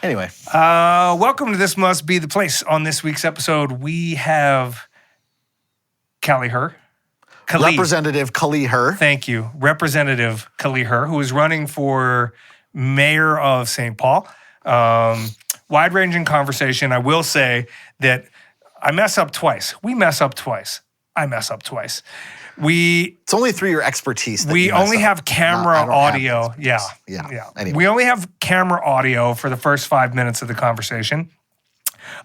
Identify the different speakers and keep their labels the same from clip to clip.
Speaker 1: Anyway.
Speaker 2: Welcome to This Must Be the Place. On this week's episode, we have Kaohly Her.
Speaker 1: Representative Kaohly Her.
Speaker 2: Thank you. Representative Kaohly Her, who is running for mayor of St. Paul. Wide-ranging conversation. I will say that I mess up twice. We mess up twice. I mess up twice.
Speaker 1: It's only through your expertise that
Speaker 2: we only have camera audio. Yeah.
Speaker 1: Anyway.
Speaker 2: We only have camera audio for the first 5 minutes of the conversation.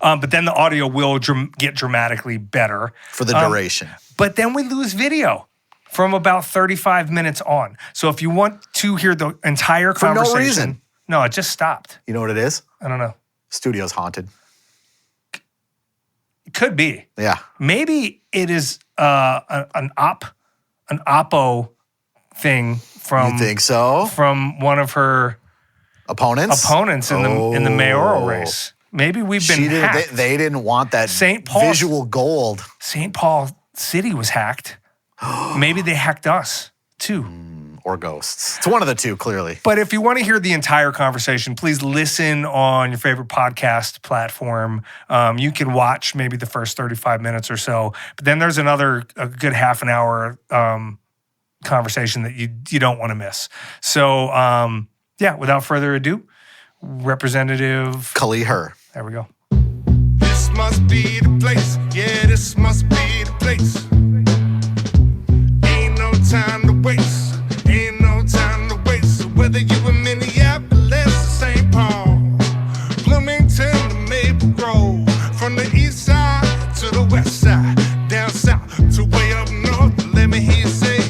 Speaker 2: But then the audio will get dramatically better.
Speaker 1: For the duration.
Speaker 2: But then we lose video from about 35 minutes on. So if you want to hear the entire conversation.
Speaker 1: For no reason.
Speaker 2: No, it just stopped.
Speaker 1: You know what it is?
Speaker 2: I don't know.
Speaker 1: Studio's haunted.
Speaker 2: It could be.
Speaker 1: Yeah.
Speaker 2: Maybe it is an oppo thing from.
Speaker 1: You think so?
Speaker 2: From one of her
Speaker 1: opponents
Speaker 2: in the mayoral race. Maybe we've been hacked.
Speaker 1: They didn't want that
Speaker 2: St. Paul,
Speaker 1: visual gold.
Speaker 2: St. Paul City was hacked. Maybe they hacked us too.
Speaker 1: Or ghosts. It's one of the two, clearly.
Speaker 2: But if you want to hear the entire conversation, please listen on your favorite podcast platform. You can watch maybe the first 35 minutes or so. But then there's a good half an hour conversation that you don't want to miss. So, without further ado, Representative
Speaker 1: Kaohly Her.
Speaker 2: There we go.
Speaker 3: This must be the place. Yeah, this must be the place. Ain't no time to waste. Ain't no time to waste. So whether you in Minneapolis or St. Paul, Bloomington to Maple Grove, from the east side to the west side, down south to way up north, let me hear you say,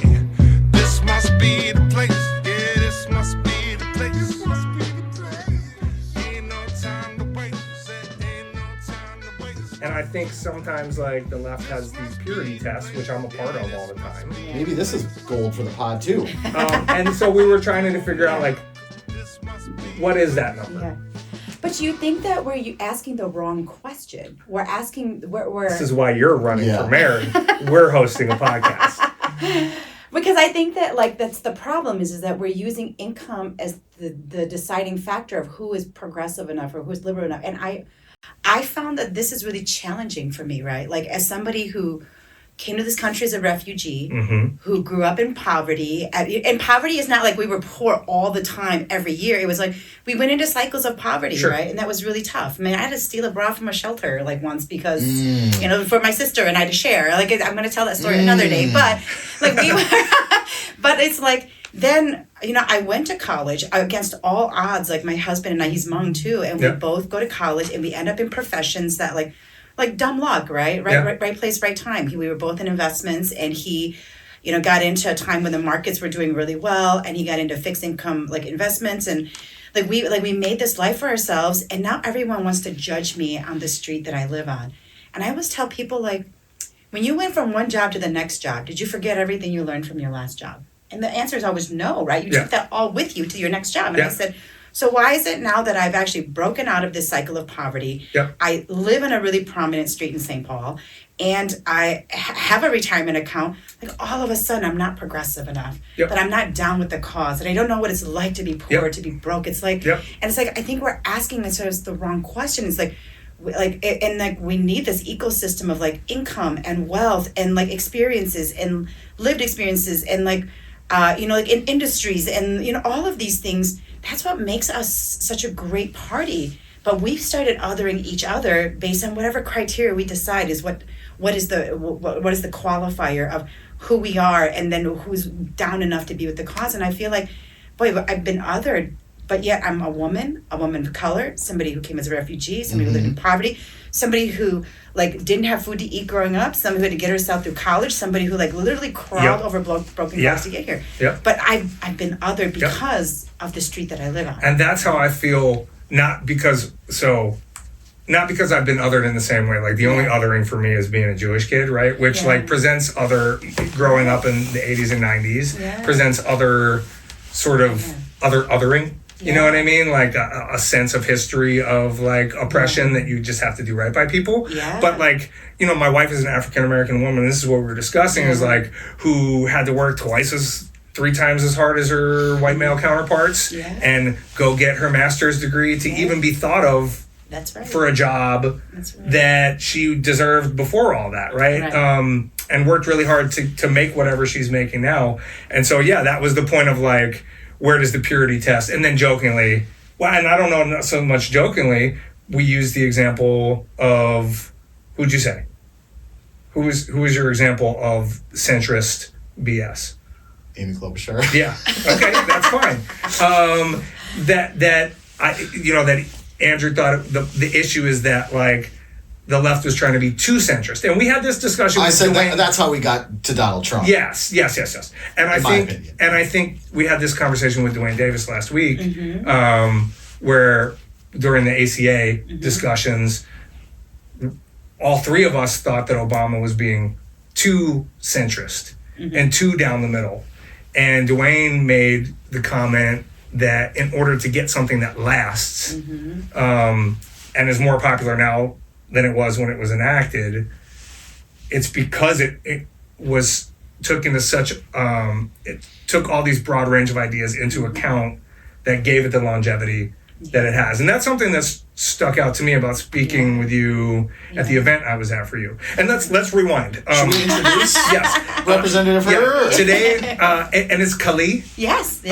Speaker 3: this must be the place. Yeah, this must be the place. This must be the place. Ain't no time to waste. Ain't no time to waste.
Speaker 2: And I think sometimes like the left has these purity tests, which I'm a part of all the time.
Speaker 1: Maybe this is gold for the pod too.
Speaker 2: And so we were trying to figure out like, what is that number?
Speaker 4: Yeah. But you think that we're asking the wrong question. We're asking,
Speaker 2: This is why you're running for mayor. We're hosting a podcast.
Speaker 4: Because I think that like that's the problem is that we're using income as the deciding factor of who is progressive enough or who's liberal enough. And I found that this is really challenging for me, right? Like as somebody who came to this country as a refugee, who grew up in poverty. And poverty is not like we were poor all the time, every year. It was like we went into cycles of poverty, right? And that was really tough. I mean, I had to steal a bra from a shelter like once because, for my sister and I had to share. Like, I'm going to tell that story another day. But like we were, but it's like, then, I went to college against all odds. Like my husband and I, he's Hmong too. And we both go to college and we end up in professions that like dumb luck, right? Right place, right time. We were both in investments, and he, got into a time when the markets were doing really well, and he got into fixed income like investments, and we made this life for ourselves. And now everyone wants to judge me on the street that I live on. And I always tell people like, when you went from one job to the next job, did you forget everything you learned from your last job? And the answer is always no, right? You took that all with you to your next job. And I said, so why is it now that I've actually broken out of this cycle of poverty? I live in a really prominent street in St. Paul, and I have a retirement account. Like all of a sudden, I'm not progressive enough. That I'm not down with the cause, and I don't know what it's like to be poor, to be broke. It's like, and it's like I think we're asking ourselves the wrong question. It's like we need this ecosystem of like income and wealth and like experiences and lived experiences and like in industries and all of these things. That's what makes us such a great party. But we've started othering each other based on whatever criteria we decide is what is the qualifier of who we are, and then who's down enough to be with the cause. And I feel like, boy, I've been othered, but yet I'm a woman of color, somebody who came as a refugee, somebody who lived in poverty, somebody who like didn't have food to eat growing up, somebody who had to get herself through college, somebody who like literally crawled over broken glass to get here. But I've been othered because of the street that I live on.
Speaker 2: And that's how I feel, not because I've been othered in the same way. Like the only othering for me is being a Jewish kid, right? Which like presents other, growing up in the 80s and 90s, presents other sort of other othering. You know what I mean? Like a sense of history of like oppression that you just have to do right by people. But like, my wife is an African-American woman. This is what we were discussing is like who had to work twice as 3 times as hard as her white male counterparts and go get her master's degree to even be thought of
Speaker 4: That's right.
Speaker 2: for a job that she deserved before all that, right? And worked really hard to make whatever she's making now. And so, yeah, that was the point of like, where does the purity test? And then jokingly, well, and I don't know, not so much jokingly, we use the example of, who'd you say? Who was your example of centrist BS?
Speaker 1: Amy Klobuchar.
Speaker 2: Yeah. Okay, that's fine. That Andrew thought the issue is that like the left was trying to be too centrist, and we had this discussion.
Speaker 1: I
Speaker 2: with
Speaker 1: said
Speaker 2: Dwayne.
Speaker 1: that's how we got to Donald Trump.
Speaker 2: Yes. And
Speaker 1: my
Speaker 2: I think we had this conversation with Dwayne Davis last week, where during the ACA discussions, all 3 of us thought that Obama was being too centrist and too down the middle. And Dwayne made the comment that in order to get something that lasts and is more popular now than it was when it was enacted, it's because it was took into such it took all these broad range of ideas into account that gave it the longevity that it has. And that's something that's stuck out to me about speaking with you at the event I was at for you. And let's rewind.
Speaker 1: Should we introduce
Speaker 2: Yes.
Speaker 1: Representative Her?
Speaker 2: Today, and it's Kaohly.
Speaker 4: Yes.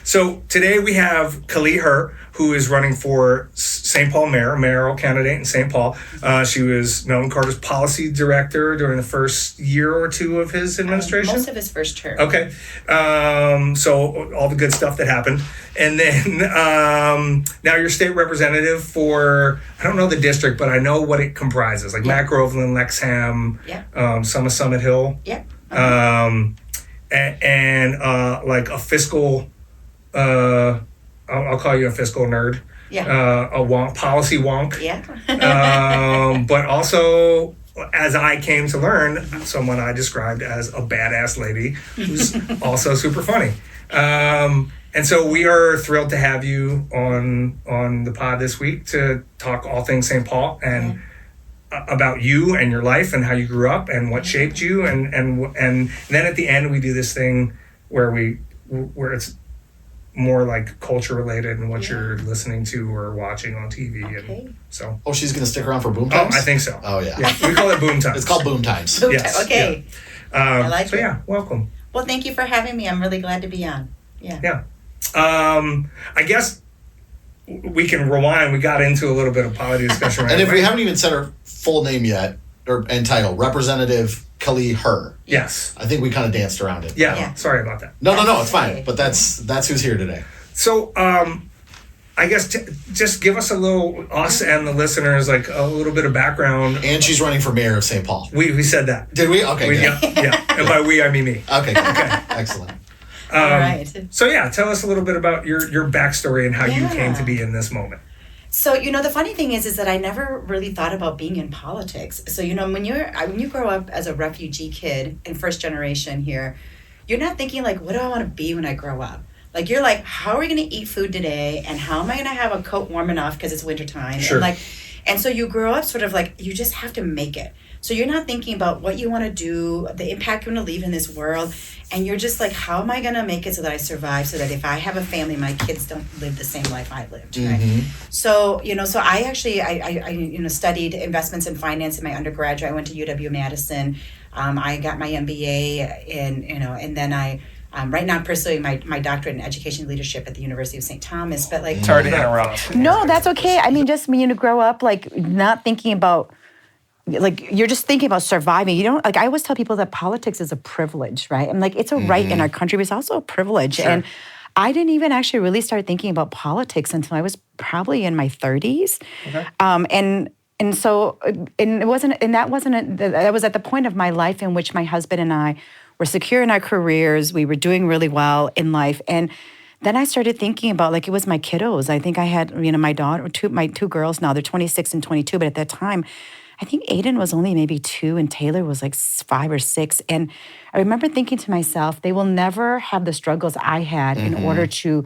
Speaker 2: So today we have Kaohly Her, who is running for St. Paul mayoral candidate in St. Paul. She was Melvin Carter's policy director during the first year or 2 of his administration.
Speaker 4: Most of his first term.
Speaker 2: Okay. So all the good stuff that happened. And then now you're state representative for, I don't know the district, but I know what it comprises, like Matt Groveland, Lexham, Summit Hill.
Speaker 4: Yep.
Speaker 2: And like a fiscal, I'll call you a fiscal nerd.
Speaker 4: Yeah.
Speaker 2: A wonk, policy wonk.
Speaker 4: Yeah.
Speaker 2: But also, as I came to learn, someone I described as a badass lady who's also super funny. And so we are thrilled to have you on the pod this week to talk all things St. Paul and about you and your life and how you grew up and what shaped you. And then at the end we do this thing where it's more like culture related and what you're listening to or watching on TV.
Speaker 4: Okay.
Speaker 2: And so.
Speaker 1: Oh, she's going to stick around for BoomTimes?
Speaker 2: Oh, I think so.
Speaker 1: Oh, yeah.
Speaker 2: We call it BoomTimes.
Speaker 1: It's called BoomTimes.
Speaker 2: Yes.
Speaker 4: Okay. I like
Speaker 2: so
Speaker 4: it.
Speaker 2: yeah, welcome.
Speaker 4: Well, thank you for having me. I'm really glad to be on. Yeah.
Speaker 2: I guess we can rewind. We got into a little bit of polity discussion right
Speaker 1: And if
Speaker 2: away.
Speaker 1: we haven't even said her full name yet, and title, Representative Kaohly Her.
Speaker 2: Yes.
Speaker 1: I think we kind of danced around it.
Speaker 2: Yeah. Sorry about that.
Speaker 1: No, it's
Speaker 4: okay.
Speaker 1: fine. But that's who's here today.
Speaker 2: So, I guess just give us us and the listeners, like a little bit of background.
Speaker 1: And she's running for mayor of St. Paul.
Speaker 2: We said that.
Speaker 1: Did we? Okay, good.
Speaker 2: Yeah. And by we, I mean me.
Speaker 1: Okay, good. Excellent.
Speaker 4: All right.
Speaker 2: So yeah, tell us a little bit about your backstory and how you came to be in this moment.
Speaker 4: So, the funny thing is that I never really thought about being in politics. So, when you grow up as a refugee kid and first generation here, you're not thinking like, what do I want to be when I grow up? Like, you're like, how are we going to eat food today? And how am I going to have a coat warm enough because it's wintertime?
Speaker 2: Sure.
Speaker 4: And so you grow up sort of like, you just have to make it. So you're not thinking about what you want to do, the impact you want to leave in this world. And you're just like, how am I going to make it so that I survive, so that if I have a family, my kids don't live the same life I lived, right? So, so I actually, I studied investments in finance in my undergraduate. I went to UW-Madison. I got my MBA and then right now I'm pursuing my doctorate in education leadership at the University of St. Thomas. But like,
Speaker 2: Sorry to interrupt.
Speaker 5: No, that's okay. I mean, just when you grow up, like not thinking about, like you're just thinking about surviving. You don't, like I always tell people that politics is a privilege, right? I'm like, it's a right in our country, but it's also a privilege.
Speaker 2: Sure.
Speaker 5: And I didn't even actually really start thinking about politics until I was probably in my 30s.
Speaker 2: Okay.
Speaker 5: And so that was at the point of my life in which my husband and I were secure in our careers. We were doing really well in life. And then I started thinking about, like, it was my kiddos. I think I had, my daughter, my two girls now, they're 26 and 22. But at that time, I think Aiden was only maybe 2 and Taylor was like 5 or 6. And I remember thinking to myself, they will never have the struggles I had in order to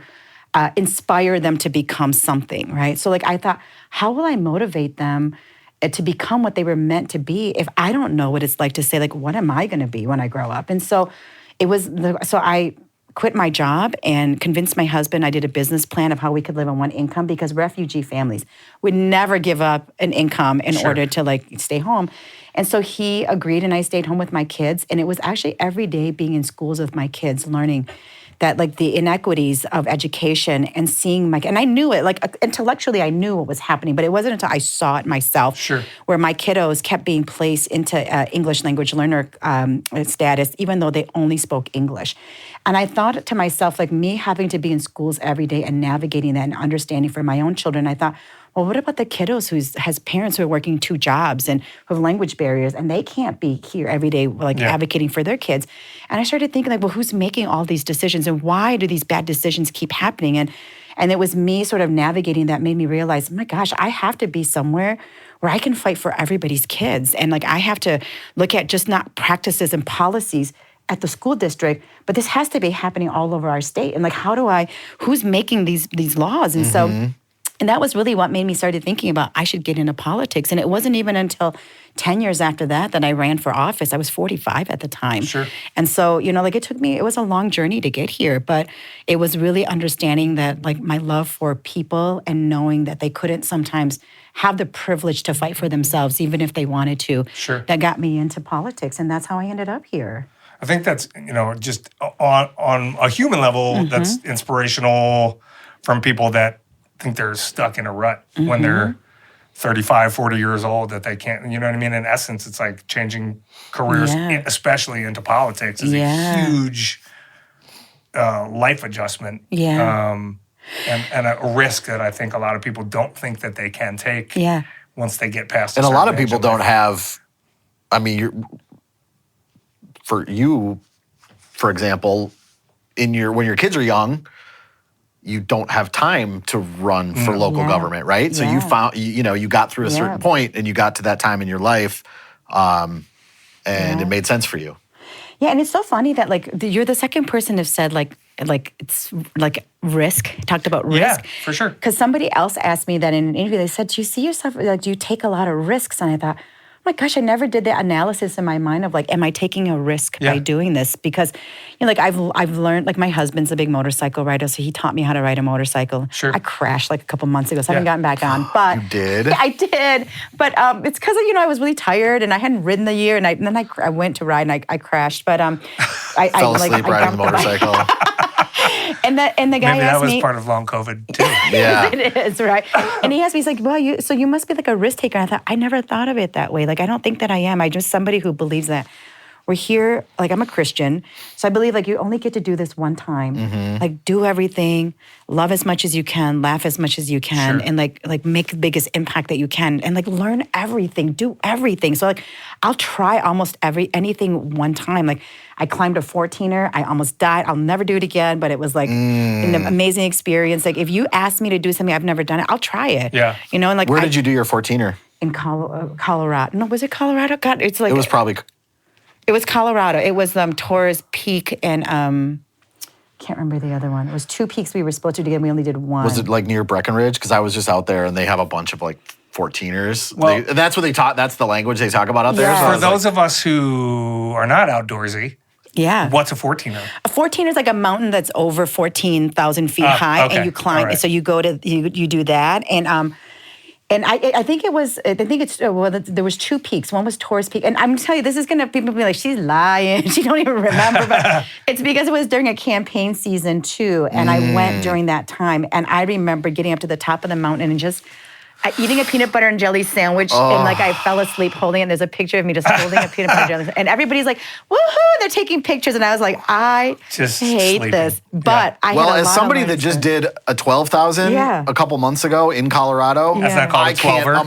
Speaker 5: inspire them to become something, right? So like I thought, how will I motivate them to become what they were meant to be if I don't know what it's like to say, like, what am I going to be when I grow up? And so it was, so I quit my job and convinced my husband I did a business plan of how we could live on one income because refugee families would never give up an income in order to like stay home. And so he agreed and I stayed home with my kids. And it was actually every day being in schools with my kids, learning that like the inequities of education and seeing and I knew it, like intellectually I knew what was happening, but it wasn't until I saw it myself where my kiddos kept being placed into English language learner status, even though they only spoke English. And I thought to myself, like me having to be in schools every day and navigating that and understanding for my own children, I thought, well, what about the kiddos who has parents who are working 2 jobs and who have language barriers and they can't be here every day like advocating for their kids? And I started thinking like, well, who's making all these decisions and why do these bad decisions keep happening? And it was me sort of navigating that made me realize, oh my gosh, I have to be somewhere where I can fight for everybody's kids. And like I have to look at just not practices and policies at the school district, but this has to be happening all over our state. And like, who's making these laws? And so and that was really what made me started thinking about I should get into politics. And it wasn't even until 10 years after that I ran for office. I was 45 at the time. And so, like it was a long journey to get here, but it was really understanding that like my love for people and knowing that they couldn't sometimes have the privilege to fight for themselves, even if they wanted to, that got me into politics. And that's how I ended up here.
Speaker 2: I think that's, just on a human level, that's inspirational from people that think they're stuck in a rut when they're 35, 40 years old, that they can't, you know what I mean? In essence, it's like changing careers, especially into politics, is a huge life adjustment and a risk that I think a lot of people don't think that they can take once they get past.
Speaker 1: And a lot of people don't have, I mean, for you, for example, when your kids are young, you don't have time to run for local government, right? So you found, you got through a certain point and you got to that time in your life and it made sense for you.
Speaker 5: Yeah, and it's so funny that like you're the second person who've said like it's like risk, talked about risk.
Speaker 2: Yeah, for sure.
Speaker 5: Because somebody else asked me that in an interview, they said, do you see yourself, like, do you take a lot of risks? And I thought, oh my gosh, I never did the analysis in my mind of like, am I taking a risk by doing this? Because, like I've learned, like my husband's a big motorcycle rider, so he taught me how to ride a motorcycle. I crashed like a couple months ago, so I haven't gotten back on. But
Speaker 1: you did?
Speaker 5: Yeah, I did. But it's because, I was really tired and I hadn't ridden the year and then I went to ride and I crashed. But I
Speaker 1: fell asleep riding the motorcycle.
Speaker 5: And the guy
Speaker 2: Maybe
Speaker 5: asked me.
Speaker 2: that was part of long COVID too.
Speaker 1: Yeah.
Speaker 5: It is, right? And he asked me, he's like, well, you must be like a risk taker. And I thought, I never thought of it that way. Like, I don't think that I am. I'm just somebody who believes that we're here, like I'm a Christian. So I believe like you only get to do this one time. Like do everything, love as much as you can, laugh as much as you can, and like make the biggest impact that you can. And like learn everything, do everything. So like I'll try almost anything one time. Like I climbed a 14er, I almost died. I'll never do it again, but it was like an amazing experience. Like if you ask me to do something I've never done it, I'll try it.
Speaker 2: Yeah.
Speaker 5: And like
Speaker 1: where did you do your 14er?
Speaker 5: In Colorado. No, was it Colorado? God, it's like
Speaker 1: it was probably.
Speaker 5: It was Colorado. It was Torres Peak and can't remember the other one. It was 2 peaks we were supposed to do, and we only did one.
Speaker 1: Was it like near Breckenridge? Because I was just out there, and they have a bunch of like 14ers. Well, that's what they taught. That's the language they talk about out there.
Speaker 5: Yeah.
Speaker 1: So
Speaker 2: for those of us who are not outdoorsy, what's a 14er?
Speaker 5: A 14er is like a mountain that's over 14,000 feet high, and you climb. Right. So you go to you do that, and I think there was 2 peaks. One was Torres Peak. And I'm telling you, this is going to, people be like, she's lying. She don't even remember. But it's because it was during a campaign season too. And I went during that time. And I remember getting up to the top of the mountain and just eating a peanut butter and jelly sandwich. And like I fell asleep holding it. There's a picture of me just holding a peanut butter and jelly sandwich. And everybody's like, woohoo, they're taking pictures. And I was like, I just hate sleeping. This. But I had a lot
Speaker 1: as somebody that just did a 12,000 a couple months ago in Colorado.
Speaker 2: That's not called a 12er.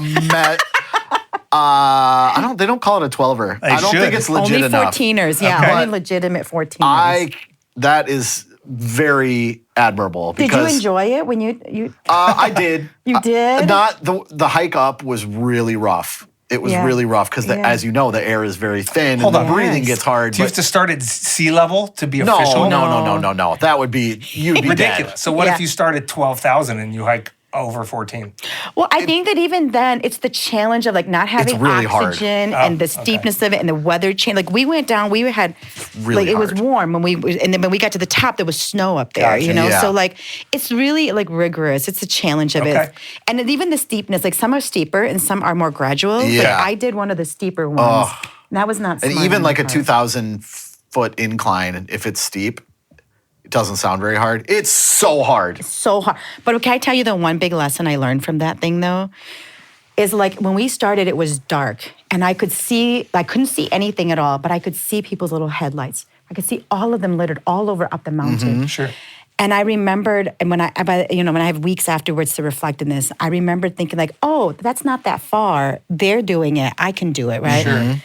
Speaker 1: They don't call it a 12er. I don't think it's legit enough.
Speaker 5: Only 14ers, only legitimate 14ers.
Speaker 1: That is very admirable.
Speaker 5: Did you enjoy it when you?
Speaker 1: I did.
Speaker 5: You did?
Speaker 1: Not the hike up was really rough. It was really rough because, as you know, the air is very thin and the breathing gets hard.
Speaker 2: Do you have to start at sea level to be official?
Speaker 1: No. That would be, you'd be
Speaker 2: ridiculous.
Speaker 1: dead.
Speaker 2: So what if you start at 12,000 and you hike over 14?
Speaker 5: Well, I think that even then, it's the challenge of like not having
Speaker 1: really hard.
Speaker 5: oxygen and the steepness of it and the weather change. Like we went down, we had
Speaker 1: really
Speaker 5: like it was
Speaker 1: hard.
Speaker 5: warm and then when we got to the top, there was snow up there. You know,
Speaker 1: Yeah.
Speaker 5: so like it's really like rigorous. It's the challenge of it, and then even the steepness. Like some are steeper and some are more gradual. Like
Speaker 1: Yeah.
Speaker 5: I did one of the steeper ones. And that was not.
Speaker 1: And
Speaker 5: smart
Speaker 1: even
Speaker 5: on
Speaker 1: like
Speaker 5: my
Speaker 1: a
Speaker 5: part.
Speaker 1: 2,000-foot incline, if it's steep, it doesn't sound very hard. It's so hard.
Speaker 5: So hard. But can I tell you the one big lesson I learned from that thing though? Is like when we started, it was dark and I couldn't see anything at all, but I could see people's little headlights. I could see all of them littered all over up the mountain.
Speaker 2: Sure.
Speaker 5: And I remembered, and when I have weeks afterwards to reflect on this, I remembered thinking like, oh, that's not that far. They're doing it. I can do it, right?
Speaker 2: Sure.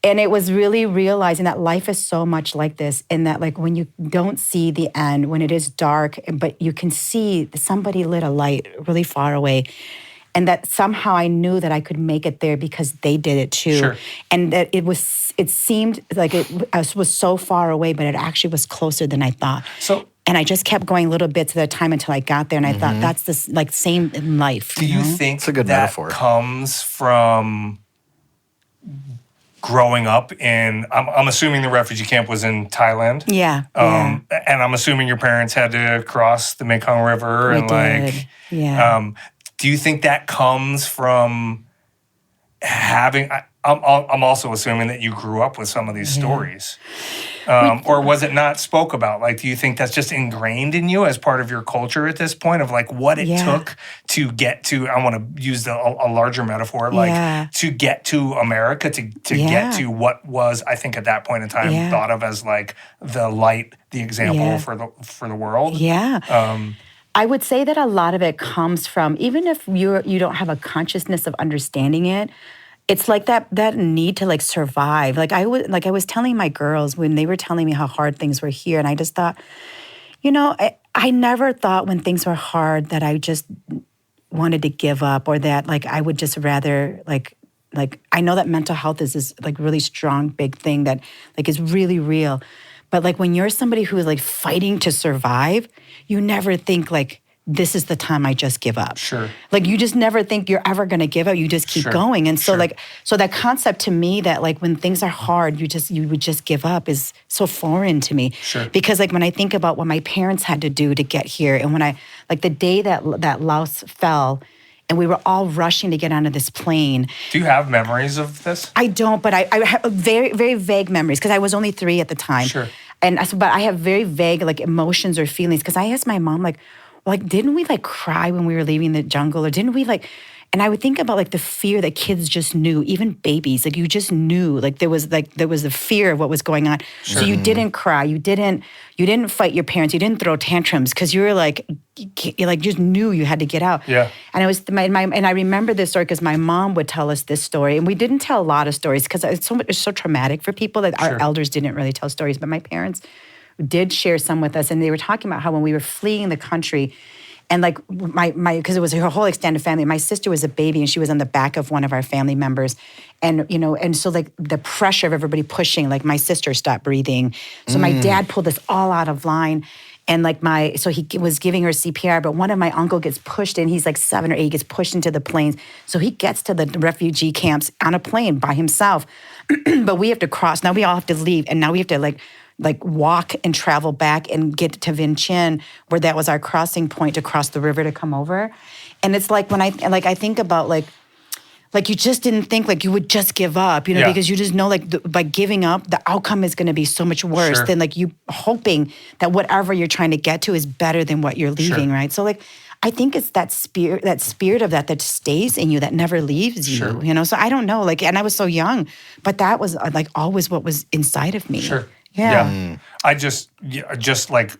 Speaker 5: And it was really realizing that life is so much like this, in that like when you don't see the end, when it is dark, but you can see somebody lit a light really far away, and that somehow I knew that I could make it there because they did it too.
Speaker 2: Sure.
Speaker 5: And that it seemed like it was so far away, but it actually was closer than I thought. And I just kept going little bits at a time until I got there, and I thought that's the like same in life.
Speaker 2: Do you think
Speaker 1: It's a good
Speaker 2: that
Speaker 1: metaphor.
Speaker 2: comes from growing up in? I'm assuming the refugee camp was in Thailand.
Speaker 5: Yeah.
Speaker 2: And I'm assuming your parents had to cross the Mekong River
Speaker 5: We
Speaker 2: and
Speaker 5: did.
Speaker 2: like.
Speaker 5: Yeah.
Speaker 2: Do you think that comes from having? I'm also assuming that you grew up with some of these stories. Or was it not spoke about? Like, do you think that's just ingrained in you as part of your culture at this point of like what it took to get to, I want to use a larger metaphor, like to get to America, to get to what was, I think at that point in time, thought of as like the light, the example for the world?
Speaker 5: Yeah. I would say that a lot of it comes from, even if you don't have a consciousness of understanding it, it's like that need to like survive. Like I was telling my girls when they were telling me how hard things were here, and I just thought, I never thought when things were hard that I just wanted to give up, or that like I would just rather like I know that mental health is this like really strong big thing that like is really real, but like when you're somebody who is like fighting to survive, you never think like, this is the time I just give up.
Speaker 2: Sure.
Speaker 5: Like you just never think you're ever going to give up. You just keep going. And so so that concept to me that like when things are hard, you would just give up is so foreign to me.
Speaker 2: Sure.
Speaker 5: Because like when I think about what my parents had to do to get here, and when I, like the day that Laos fell and we were all rushing to get onto this plane.
Speaker 2: Do you have memories of this?
Speaker 5: I don't, but I have very, very vague memories because I was only 3 at the time.
Speaker 2: Sure.
Speaker 5: But I have very vague like emotions or feelings because I asked my mom like, didn't we like cry when we were leaving the jungle, or didn't we like? And I would think about like the fear that kids just knew, even babies, like you just knew, like there was the fear of what was going on.
Speaker 2: Sure.
Speaker 5: So you didn't cry, you didn't fight your parents, you didn't throw tantrums because you were like, you like just knew you had to get out.
Speaker 2: Yeah.
Speaker 5: And and I remember this story because my mom would tell us this story, and we didn't tell a lot of stories because it's so traumatic for people that our elders didn't really tell stories, but my parents did share some with us, and they were talking about how when we were fleeing the country, and like my because it was her whole extended family. My sister was a baby, and she was on the back of one of our family members, and and so like the pressure of everybody pushing, like my sister stopped breathing, so my dad pulled us all out of line, and like so he was giving her CPR, but one of my uncle gets pushed in. He's like 7 or 8, gets pushed into the planes, so he gets to the refugee camps on a plane by himself, but we have to cross. Now we all have to leave, and now we have to like walk and travel back and get to Vientiane, where that was our crossing point to cross the river to come over. And it's like when I think about like you just didn't think like you would just give up, because you just know like by giving up, the outcome is going to be so much worse than like you hoping that whatever you're trying to get to is better than what you're leaving, right? So like I think it's that spirit of that stays in you, that never leaves you, So I don't know, like, and I was so young, but that was like always what was inside of me.
Speaker 2: Sure.
Speaker 5: Yeah.
Speaker 2: I just like,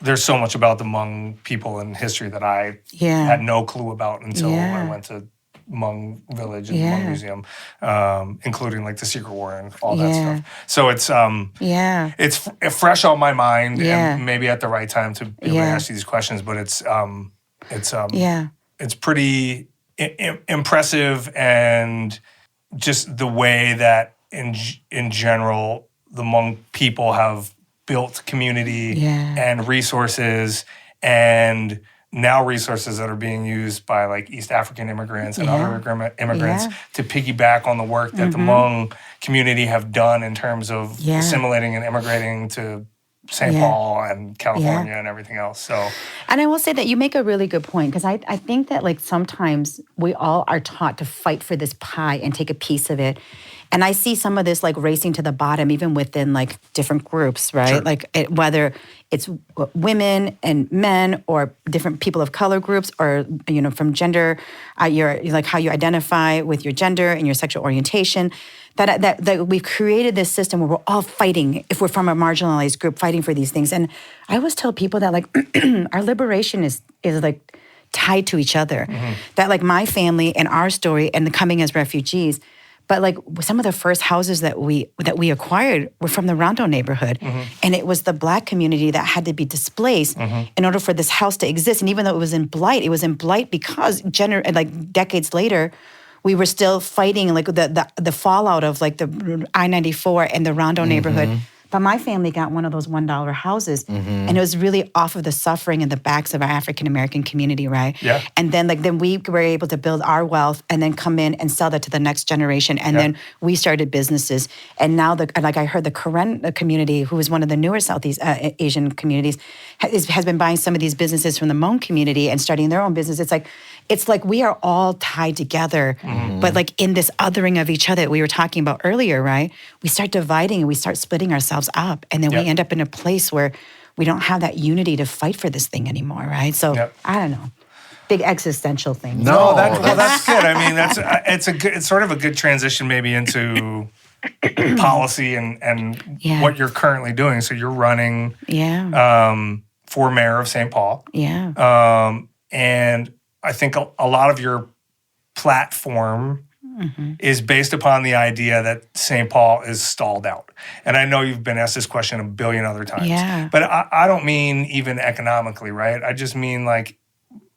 Speaker 2: there's so much about the Hmong people in history that I had no clue about until I went to Hmong Village and the Hmong Museum, including like the Secret War and all that stuff. So it's fresh on my mind, and maybe at the right time to be able to ask you these questions. But it's pretty impressive, and just the way that in general the Hmong people have built community and resources and now resources that are being used by like East African immigrants and other immigrants to piggyback on the work that the Hmong community have done in terms of assimilating and immigrating to St. Paul and California and everything else. So,
Speaker 5: and I will say that you make a really good point, because I think that like sometimes we all are taught to fight for this pie and take a piece of it. And I see some of this like racing to the bottom, even within like different groups, right?
Speaker 2: Sure.
Speaker 5: Like whether it's women and men or different people of color groups, or, you know, from gender, your like how you identify with your gender and your sexual orientation. That we've created this system where we're all fighting, if we're from a marginalized group, fighting for these things. And I always tell people that like our liberation is like tied to each other. That like my family and our story and the coming as refugees, but like some of the first houses that we acquired were from the Rondo neighborhood. And it was the Black community that had to be displaced in order for this house to exist. And even though it was in blight because like decades later, we were still fighting like the fallout of like the I-94 and the Rondo neighborhood. But my family got one of those $1 houses, and it was really off of the suffering and the backs of our African American community, right?
Speaker 2: Yeah.
Speaker 5: And then we were able to build our wealth and then come in and sell that to the next generation. And then we started businesses. And now I heard the Karen community, who is one of the newer Southeast Asian communities, has been buying some of these businesses from the Hmong community and starting their own business. It's like we are all tied together, but like in this othering of each other that we were talking about earlier, right? We start dividing and we start splitting ourselves up, and then we end up in a place where we don't have that unity to fight for this thing anymore, right? So I don't know, big existential things.
Speaker 2: No, that's good. I mean, it's sort of a good transition maybe into policy and what you're currently doing. So you're running for mayor of St. Paul, and I think a lot of your platform is based upon the idea that St. Paul is stalled out. And I know you've been asked this question a billion other times. But I don't mean even economically, right? I just mean like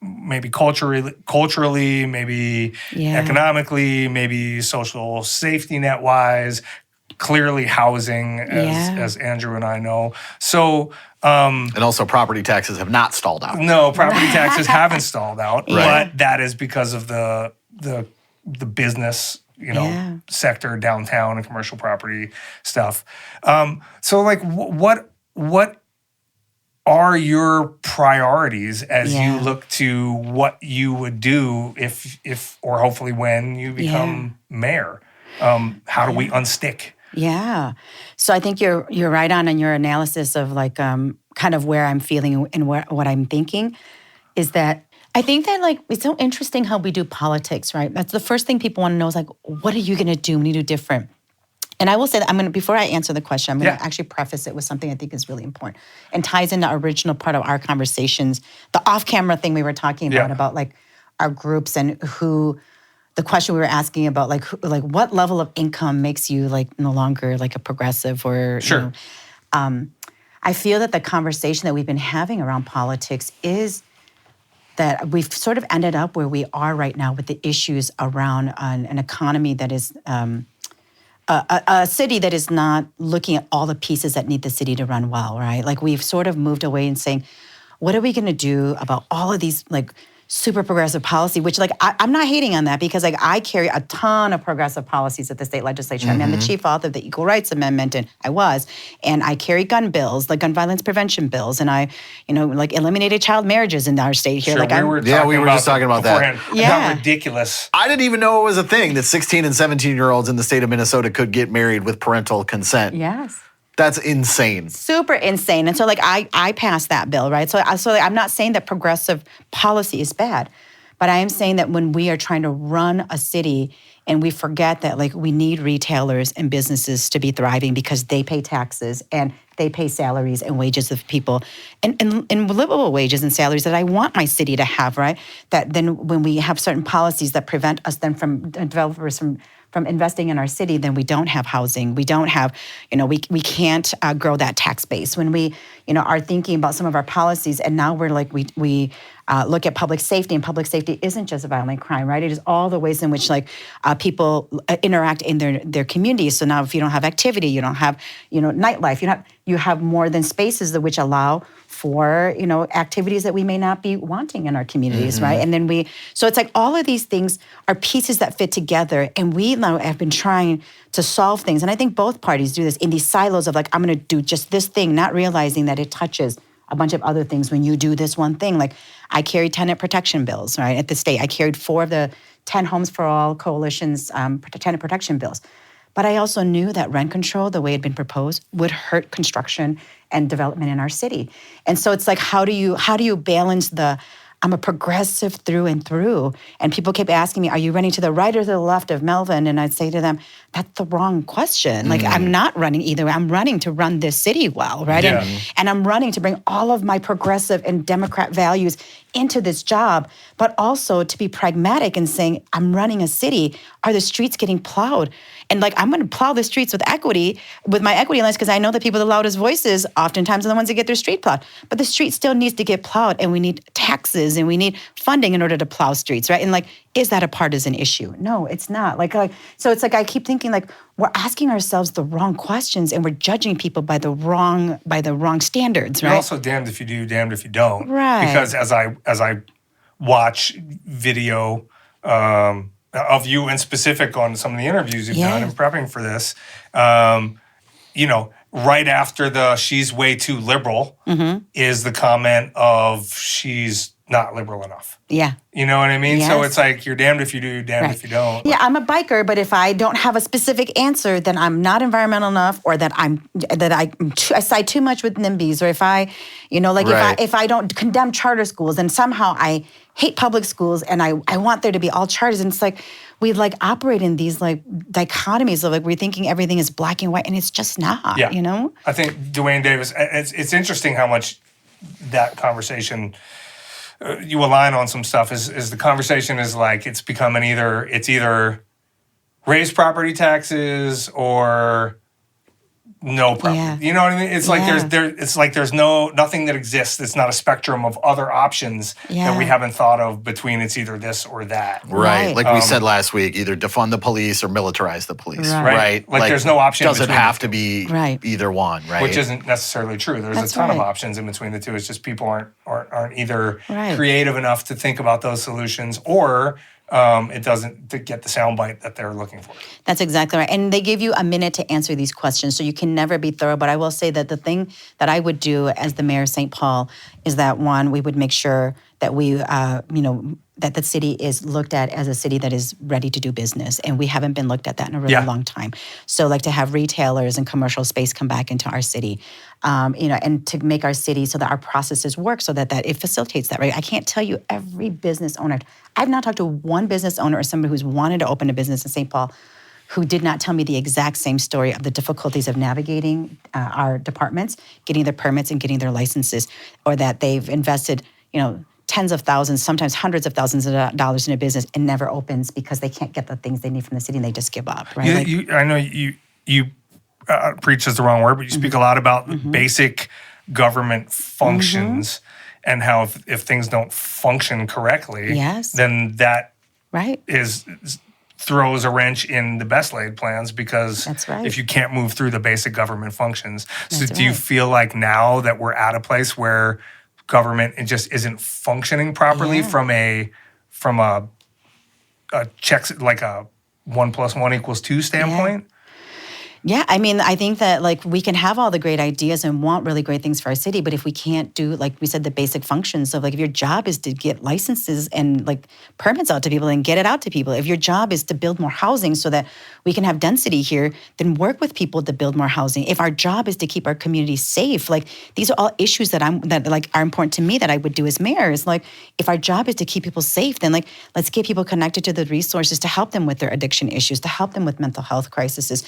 Speaker 2: maybe culturally, maybe economically, maybe social safety net-wise, clearly housing, as Andrew and I know. So...
Speaker 1: and also property taxes have not stalled out.
Speaker 2: No, property taxes haven't stalled out, but that is because of the business, sector, downtown and commercial property stuff. So like what are your priorities as you look to what you would do if or hopefully when you become mayor? How do we unstick?
Speaker 5: Yeah. So I think you're right on in your analysis of like kind of where I'm feeling and what I'm thinking is that I think that like it's so interesting how we do politics, right? That's the first thing people want to know is like, what are you going to do when you do different? And I will say that before I answer the question, I'm going to actually preface it with something I think is really important and ties in the original part of our conversations, the off-camera thing we were talking about like our groups and who. The question we were asking about, like what level of income makes you like no longer like a progressive or
Speaker 2: sure.
Speaker 5: I feel that the conversation that we've been having around politics is that we've sort of ended up where we are right now with the issues around an economy that is a city that is not looking at all the pieces that need the city to run well, right? Like we've sort of moved away and saying, what are we going to do about all of these like super progressive policy, which like I'm not hating on that because like I carry a ton of progressive policies at the state legislature. I mean, I'm the chief author of the Equal Rights Amendment, and I carry gun bills, like gun violence prevention bills, and I, like eliminated child marriages in our state here.
Speaker 2: Sure,
Speaker 5: like
Speaker 2: we were just talking about that.
Speaker 5: Yeah,
Speaker 2: ridiculous.
Speaker 1: I didn't even know it was a thing that 16 and 17-year-olds in the state of Minnesota could get married with parental consent.
Speaker 5: Yes.
Speaker 1: That's insane.
Speaker 5: Super insane. And so like I passed that bill, right? So I'm not saying that progressive policy is bad, but I am saying that when we are trying to run a city and we forget that like we need retailers and businesses to be thriving because they pay taxes and they pay salaries and wages of people and livable wages and salaries that I want my city to have, right? That then when we have certain policies that prevent us then from developers from investing in our city, then we don't have housing. We don't have, we can't grow that tax base. When we, are thinking about some of our policies, and now we're like, we look at public safety, and public safety isn't just violent crime, right? It is all the ways in which like people interact in their communities. So now if you don't have activity, you don't have, nightlife, you have more than spaces that which allow for, activities that we may not be wanting in our communities, right? And then so it's like all of these things are pieces that fit together, and we now have been trying to solve things. And I think both parties do this in these silos of like, I'm going to do just this thing, not realizing that it touches a bunch of other things when you do this one thing. Like I carried tenant protection bills, right, at the state. I carried 4 of the 10 Homes for All Coalition's tenant protection bills. But I also knew that rent control, the way it had been proposed, would hurt construction and development in our city. And so it's like, how do you balance I'm a progressive through and through. And people kept asking me, are you running to the right or to the left of Melvin? And I'd say to them, that's the wrong question. Like, I'm not running either way. I'm running to run this city well, right?
Speaker 2: Yeah.
Speaker 5: And I'm running to bring all of my progressive and Democrat values into this job, but also to be pragmatic and saying, I'm running a city. Are the streets getting plowed? And like, I'm going to plow the streets with equity, with my equity lens, because I know that people with the loudest voices oftentimes are the ones that get their street plowed. But the street still needs to get plowed, and we need taxes and we need funding in order to plow streets, right? And like, is that a partisan issue? No, it's not. Like, so it's like I keep thinking like we're asking ourselves the wrong questions, and we're judging people by the wrong standards, right?
Speaker 2: You're also damned if you do, damned if you don't.
Speaker 5: Right.
Speaker 2: Because as I watch video of you in specific on some of the interviews you've done in prepping for this, right after the "she's way too liberal" is the comment of "she's not liberal enough."
Speaker 5: Yeah.
Speaker 2: You know what I mean? So
Speaker 5: Yes.
Speaker 2: it's like you're damned if you do, damned if you don't.
Speaker 5: Yeah, I'm a biker, but if I don't have a specific answer, then I'm not environmental enough, or that I side too much with NIMBYs, or if I, if I don't condemn charter schools, and somehow I hate public schools, and I want there to be all charters, and it's like we like operate in these like dichotomies of like we're thinking everything is black and white, and it's just not.
Speaker 2: Yeah.
Speaker 5: I
Speaker 2: think Dwayne Davis. It's interesting how much that conversation. You align on some stuff is the conversation is like it's becoming either raise property taxes or no property.
Speaker 5: Yeah.
Speaker 2: You know what I mean? It's like there's nothing that exists. It's not a spectrum of other options that we haven't thought of between it's either this or that.
Speaker 1: Right. Like we said last week, either defund the police or militarize the police. Right.
Speaker 2: Like there's no option.
Speaker 1: Doesn't
Speaker 2: between
Speaker 1: have to be either one, right?
Speaker 2: Which isn't necessarily true. There's
Speaker 5: That's
Speaker 2: a ton of
Speaker 5: right.
Speaker 2: options in between the two. It's just people aren't either
Speaker 5: Right.
Speaker 2: creative enough to think about those solutions, or it doesn't to get the soundbite that they're looking for.
Speaker 5: That's exactly right. And they give you a minute to answer these questions, so you can never be thorough. But I will say that the thing that I would do as the mayor of St. Paul is that, one, we would make sure that we, that the city is looked at as a city that is ready to do business. And we haven't been looked at that in a really long time. So like to have retailers and commercial space come back into our city, and to make our city so that our processes work so that it facilitates that, right? I can't tell you every business owner. I've not talked to one business owner or somebody who's wanted to open a business in St. Paul who did not tell me the exact same story of the difficulties of navigating our departments, getting their permits and getting their licenses, or that they've invested, tens of thousands, sometimes hundreds of thousands of dollars in a business and never opens because they can't get the things they need from the city and they just give up, right?
Speaker 2: I know you preach is the wrong word, but you speak a lot about basic government functions and how if things don't function correctly, then that throws a wrench in the best laid plans, because if you can't move through the basic government functions. So do you feel like now that we're at a place where government it just isn't functioning properly from a checks, like a 1 + 1 = 2 standpoint?
Speaker 5: Yeah, I mean, I think that like we can have all the great ideas and want really great things for our city, but if we can't do, like we said, the basic functions of like if your job is to get licenses and like permits out to people and get it out to people, if your job is to build more housing so that we can have density here, then work with people to build more housing. If our job is to keep our communities safe, like these are all issues that are important to me that I would do as mayor. Is like if our job is to keep people safe, then like let's get people connected to the resources to help them with their addiction issues, to help them with mental health crises,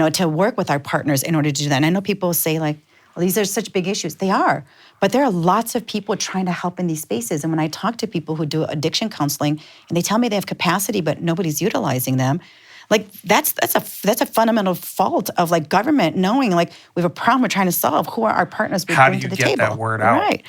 Speaker 5: to work with our partners in order to do that. And I know people say like, well, these are such big issues. They are. But there are lots of people trying to help in these spaces. And when I talk to people who do addiction counseling and they tell me they have capacity, but nobody's utilizing them, like that's a fundamental fault of like government knowing like we have a problem we're trying to solve. Who are our partners we bring to the table?
Speaker 2: How do you get that word out?
Speaker 5: Right.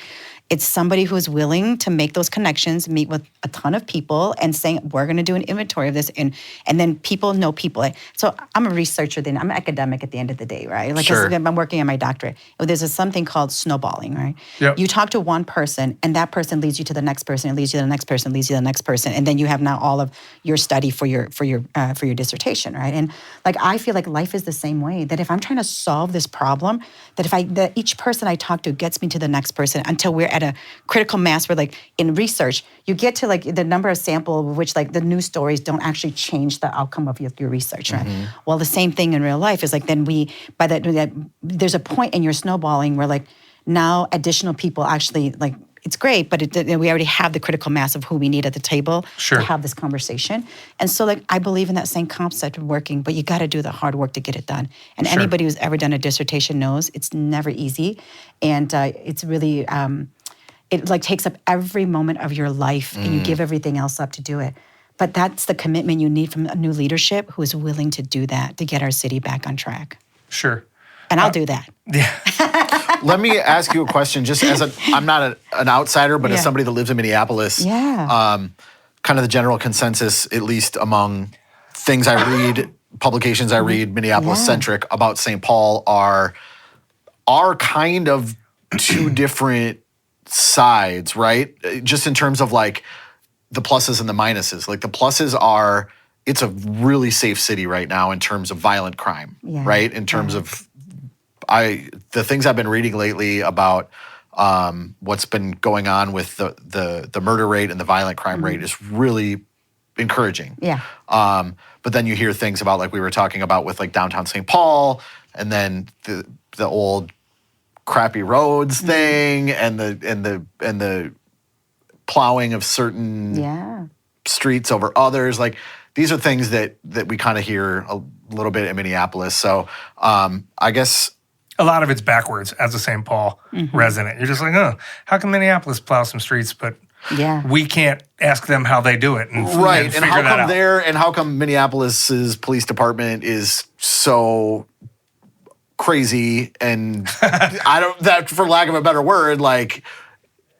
Speaker 5: It's somebody who's willing to make those connections, meet with a ton of people, and saying, we're going to do an inventory of this. And then people know people. So I'm a researcher, then I'm an academic at the end of the day, right? Like,
Speaker 1: Sure.
Speaker 5: I'm working on my doctorate. There's something called snowballing, right?
Speaker 2: Yep.
Speaker 5: You talk to one person, and that person leads you to the next person, and leads you to the next person, leads you to the next person. And then you have now all of your study for your dissertation, right? And like, I feel like life is the same way, that if I'm trying to solve this problem, that each person I talk to gets me to the next person until we're at a critical mass where, like, in research, you get to like the number of sample of which like the news stories don't actually change the outcome of your research, right? Well, the same thing in real life is like, then there's a point in your snowballing where like now additional people actually like, it's great, but we already have the critical mass of who we need at the table
Speaker 2: Sure.
Speaker 5: to have this conversation. And so like, I believe in that same concept of working, but you got to do the hard work to get it done. And
Speaker 2: Sure.
Speaker 5: anybody who's ever done a dissertation knows it's never easy. And it's really, it like takes up every moment of your life and you give everything else up to do it. But that's the commitment you need from a new leadership who is willing to do that to get our city back on track.
Speaker 2: Sure.
Speaker 5: And I'll do that.
Speaker 1: Let me ask you a question, just as I'm not an outsider, but as
Speaker 5: Yeah.
Speaker 1: somebody that lives in Minneapolis.
Speaker 5: Yeah.
Speaker 1: Kind of the general consensus, at least among things I read, publications I read, Minneapolis-centric about St. Paul are kind of two different sides, right? Just in terms of like the pluses and the minuses. Like the pluses are, it's a really safe city right now in terms of violent crime,
Speaker 5: Yeah.
Speaker 1: right? In terms of the things I've been reading lately about what's been going on with the murder rate and the violent crime rate is really encouraging.
Speaker 5: Yeah.
Speaker 1: But then you hear things about, like we were talking about with like downtown St. Paul, and then the old crappy roads thing, and the plowing of certain streets over others. Like these are things that we kind of hear a little bit in Minneapolis. So I guess
Speaker 2: A lot of it's backwards as a St. Paul resident. You're just like, oh, how can Minneapolis plow some streets, but we can't ask them how they do it? And
Speaker 1: and
Speaker 2: figure
Speaker 1: how
Speaker 2: that
Speaker 1: come
Speaker 2: out.
Speaker 1: how come Minneapolis's police department is so crazy, and that for lack of a better word, like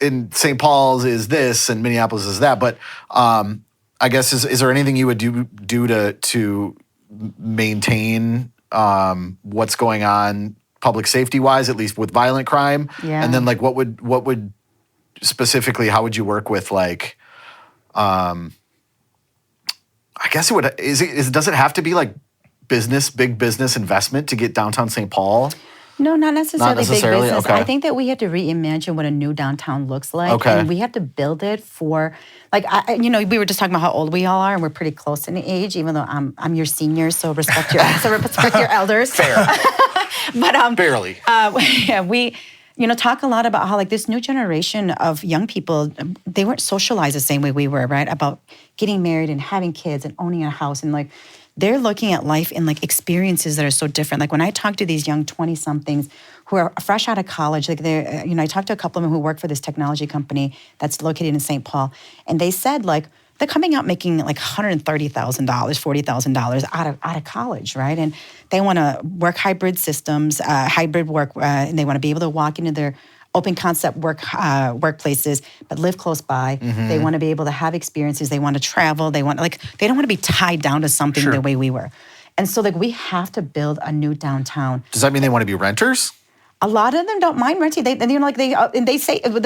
Speaker 1: in St. Paul's is this and Minneapolis is that. But I guess is there anything you would do to maintain what's going on public safety wise, at least with violent crime?
Speaker 5: Yeah.
Speaker 1: And then like what would specifically, how would you work with like I guess it would does it have to be like big business investment to get downtown St. Paul?
Speaker 5: No, not necessarily,
Speaker 1: Not necessarily?
Speaker 5: big business.
Speaker 1: Okay.
Speaker 5: I think that we have to reimagine what a new downtown looks like.
Speaker 1: Okay.
Speaker 5: And we have to build it for, like, we were just talking about how old we all are, and we're pretty close in age, even though I'm your senior, so respect your elders.
Speaker 1: Fair.
Speaker 5: But
Speaker 1: Barely.
Speaker 5: we talk a lot about how like this new generation of young people, they weren't socialized the same way we were, right? About getting married and having kids and owning a house, and like they're looking at life in like experiences that are so different. Like when I talk to these young 20-somethings who are fresh out of college, like they're, I talked to a couple of them who work for this technology company that's located in St. Paul, and they said like they're coming out making like $130,000, $40,000 out of college, right? And they want to work hybrid systems, hybrid work, and they want to be able to walk into their open concept workplaces, but live close by.
Speaker 1: Mm-hmm.
Speaker 5: They want to be able to have experiences. They want to travel. They don't want to be tied down to something
Speaker 2: Sure.
Speaker 5: the way we were. And so like we have to build a new downtown.
Speaker 1: Does that mean they want to be renters?
Speaker 5: A lot of them don't mind renting. They say I want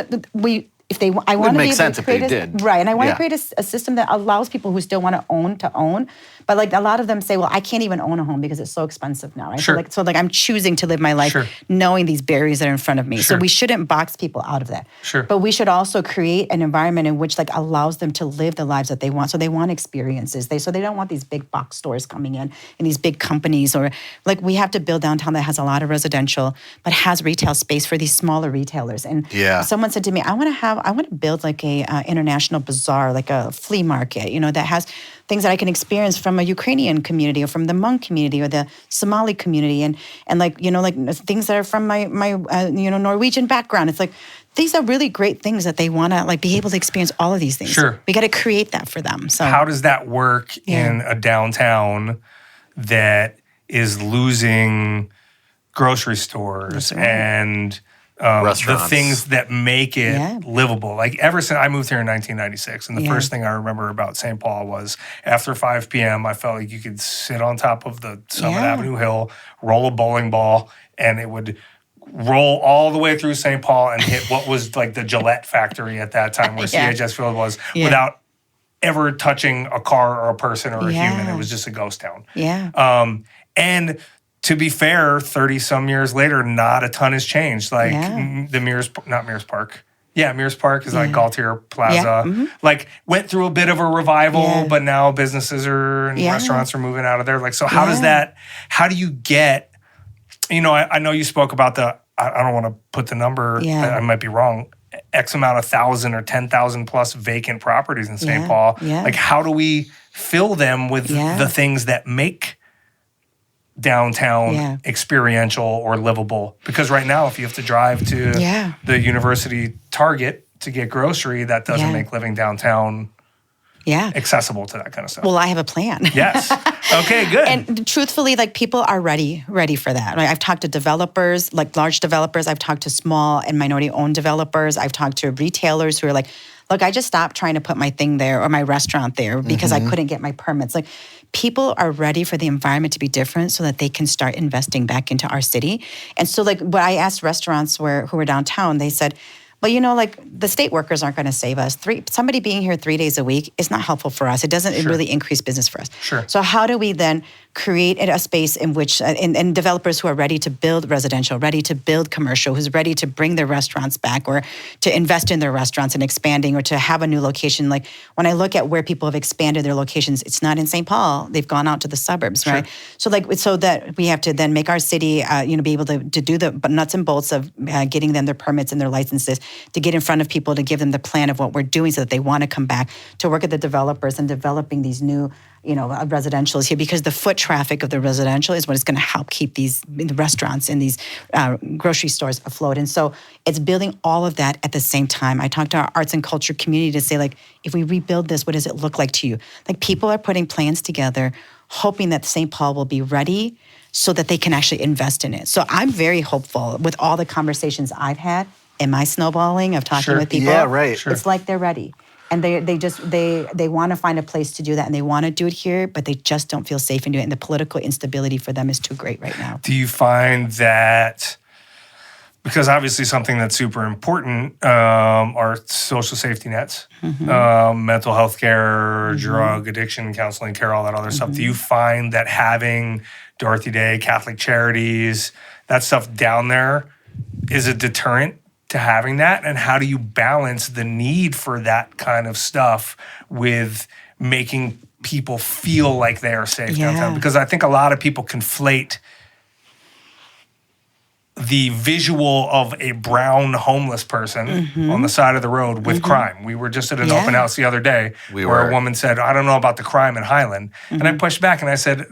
Speaker 5: to
Speaker 1: make
Speaker 5: be able
Speaker 1: sense
Speaker 5: to
Speaker 1: if they
Speaker 5: create
Speaker 1: did.
Speaker 5: right, and I want
Speaker 1: Yeah.
Speaker 5: to create a system that allows people who still want to own. But like a lot of them say, well, I can't even own a home because it's so expensive now. Right?
Speaker 2: Sure.
Speaker 5: So I'm choosing to live my life
Speaker 2: Sure.
Speaker 5: knowing these barriers that are in front of me. So
Speaker 2: Sure.
Speaker 5: we shouldn't box people out of that.
Speaker 2: Sure.
Speaker 5: But we should also create an environment in which like allows them to live the lives that they want. So they want experiences. So they don't want these big box stores coming in and these big companies, or like we have to build downtown that has a lot of residential but has retail space for these smaller retailers. And
Speaker 1: Yeah.
Speaker 5: someone said to me, I want to build like a international bazaar, like a flea market, that has things that I can experience from a Ukrainian community or from the Hmong community or the Somali community, and like things that are from my Norwegian background. It's like these are really great things that they want to like be able to experience all of these things.
Speaker 2: Sure.
Speaker 5: We got to create that for them. So
Speaker 2: How does that work in a downtown that is losing grocery stores
Speaker 5: That's right.
Speaker 2: and the
Speaker 1: Restaurants.
Speaker 2: things that make it
Speaker 5: Yeah.
Speaker 2: livable. Like ever since I moved here in 1996, and the
Speaker 5: Yeah.
Speaker 2: first thing I remember about St. Paul was after 5 p.m., I felt like you could sit on top of the Summit
Speaker 5: Yeah.
Speaker 2: Avenue Hill, roll a bowling ball, and it would roll all the way through St. Paul and hit what was like the Gillette factory at that time, where
Speaker 5: Yeah.
Speaker 2: CHS Field was,
Speaker 5: Yeah.
Speaker 2: without ever touching a car or a person or a human.
Speaker 5: Yeah.
Speaker 2: It was just a ghost town.
Speaker 5: Yeah.
Speaker 2: And to be fair, 30 some years later, not a ton has changed. Like
Speaker 5: Yeah.
Speaker 2: the not Mears Park. Yeah, Mears Park is like
Speaker 5: Yeah.
Speaker 2: Gaultier Plaza.
Speaker 5: Yeah, mhm.
Speaker 2: Like went through a bit of a revival,
Speaker 5: Yeah.
Speaker 2: but now businesses and
Speaker 5: Yeah.
Speaker 2: restaurants are moving out of there. Like, so how does
Speaker 5: Yeah.
Speaker 2: how do you get, I know you spoke about I don't want to put the number,
Speaker 5: Yeah.
Speaker 2: I might be wrong, X amount of 1,000 or 10,000 plus vacant properties in St.
Speaker 5: Yeah,
Speaker 2: Paul.
Speaker 5: yeah.
Speaker 2: Like, how do we fill them with
Speaker 5: Yeah.
Speaker 2: the things that make downtown
Speaker 5: Yeah.
Speaker 2: experiential or livable? Because right now, if you have to drive to
Speaker 5: Yeah.
Speaker 2: the university Target to get grocery, that doesn't
Speaker 5: Yeah.
Speaker 2: make living downtown
Speaker 5: Yeah.
Speaker 2: accessible to that kind of stuff.
Speaker 5: Well, I have a plan.
Speaker 2: Yes. Okay, good.
Speaker 5: And truthfully, like people are ready for that. Like, I've talked to developers, like large developers. I've talked to small and minority-owned developers. I've talked to retailers who are like, look, I just stopped trying to put my thing there or my restaurant there because I couldn't get my permits. Like, people are ready for the environment to be different so that they can start investing back into our city. And so, like, when I asked restaurants who were downtown, they said, well, like the state workers aren't going to save us. Somebody being here 3 days a week is not helpful for us. It doesn't really increase business for us.
Speaker 2: Sure.
Speaker 5: So how do we then create a space in which, and developers who are ready to build residential, ready to build commercial, who's ready to bring their restaurants back or to invest in their restaurants and expanding or to have a new location. Like when I look at where people have expanded their locations, it's not in St. Paul. They've gone out to the suburbs, right? So that we have to then make our city, be able to do the nuts and bolts of getting them their permits and their licenses, to get in front of people, to give them the plan of what we're doing so that they want to come back, to work with the developers and developing these new residentials here, because the foot traffic of the residential is what is going to help keep these restaurants and these grocery stores afloat. And so it's building all of that at the same time. I talked to our arts and culture community to say, like, if we rebuild this, what does it look like to you? Like, people are putting plans together, hoping that St. Paul will be ready so that they can actually invest in it. So I'm very hopeful with all the conversations I've had in my snowballing of talking with people.
Speaker 1: Yeah, right. Sure.
Speaker 5: It's like they're ready. And they want to find a place to do that, and they want to do it here, but they just don't feel safe in doing it. And the political instability for them is too great right now.
Speaker 2: Do you find that, because obviously something that's super important are social safety nets, mental health care, drug addiction, counseling care, all that other stuff. Do you find that having Dorothy Day, Catholic Charities, that stuff down there is a deterrent to having that? And how do you balance the need for that kind of stuff with making people feel like they are safe downtown? Because I think a lot of people conflate the visual of a brown homeless person on the side of the road with crime. We were just at an open house the other day where a woman said, I don't know about the crime in Highland. And I pushed back and I said,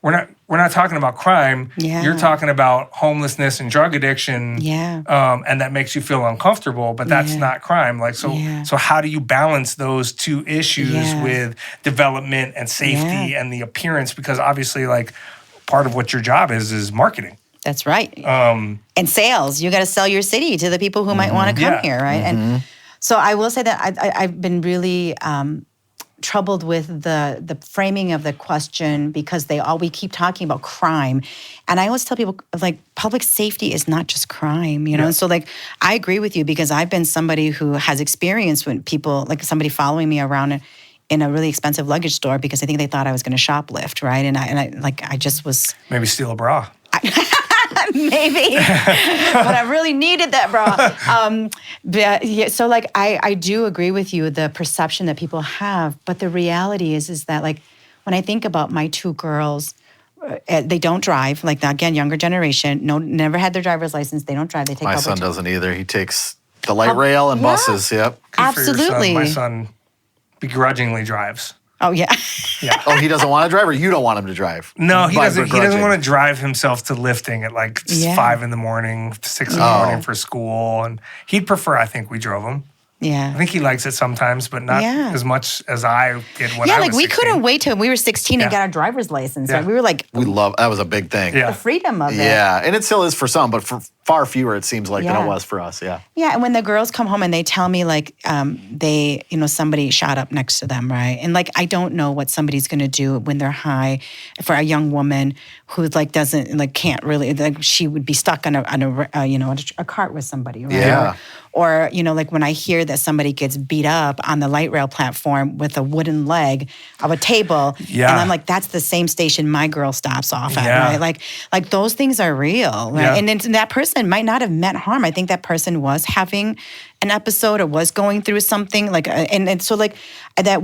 Speaker 2: we're not talking about crime.
Speaker 5: Yeah.
Speaker 2: You're talking about homelessness and drug addiction.
Speaker 5: Yeah.
Speaker 2: And that makes you feel uncomfortable, but that's not crime. Like, so how do you balance those two issues with development and safety and the appearance? Because obviously, like, part of what your job is marketing.
Speaker 5: That's right. And sales. You got to sell your city to the people who might want to come here, right? And so I will say that I've been really troubled with the framing of the question, because we keep talking about crime, and I always tell people, like, public safety is not just crime, And so, like, I agree with you, because I've been somebody who has experienced when people, like somebody following me around in a really expensive luggage store because I think they thought I was going to shoplift, right? And I just was
Speaker 2: maybe steal a bra.
Speaker 5: Maybe, but I really needed that bra. So, like, I do agree with you, the perception that people have, but the reality is that, like, when I think about my two girls, they don't drive. Like, again, younger generation, never had their driver's license. They don't drive. They take
Speaker 1: My
Speaker 5: public
Speaker 1: son doesn't either. He takes the light rail and buses. Yep.
Speaker 2: Good for your son.
Speaker 5: Absolutely.
Speaker 2: My son begrudgingly drives.
Speaker 5: Oh, yeah.
Speaker 2: Yeah.
Speaker 1: Oh, he doesn't want to drive, or you don't want him to drive?
Speaker 2: No, he
Speaker 1: By
Speaker 2: doesn't. He doesn't
Speaker 1: begrudging.
Speaker 2: want to drive himself to lifting at like 5 in the morning, 6 in the morning for school, and he'd prefer, I think, we drove him. I
Speaker 5: Yeah.
Speaker 2: think he likes it sometimes, but not as much as I did when I was
Speaker 5: like, we
Speaker 2: 16.
Speaker 5: couldn't wait till we were 16 and
Speaker 2: Yeah.
Speaker 5: got our driver's license.
Speaker 2: Yeah.
Speaker 5: Like, we were like,
Speaker 1: We love that was a big thing.
Speaker 2: Yeah.
Speaker 5: the freedom of it.
Speaker 1: Yeah, and it still is for some, but far fewer, it seems like, than
Speaker 5: Yeah.
Speaker 1: it was for us. Yeah.
Speaker 5: Yeah, and when the girls come home and they tell me like they, somebody shot up next to them, right? And like I don't know what somebody's going to do when they're high. For a young woman who like doesn't like can't really like she would be stuck on a cart with somebody, right?
Speaker 1: Yeah.
Speaker 5: Or like when I hear that somebody gets beat up on the light rail platform with a wooden leg of a table,
Speaker 6: Yeah.
Speaker 5: and I'm like, that's the same station my girl stops off at,
Speaker 6: Yeah.
Speaker 5: right? Like those things are real, right?
Speaker 6: Yeah.
Speaker 5: And then that person might not have meant harm. I think that person was having an episode or was going through something like, and so like that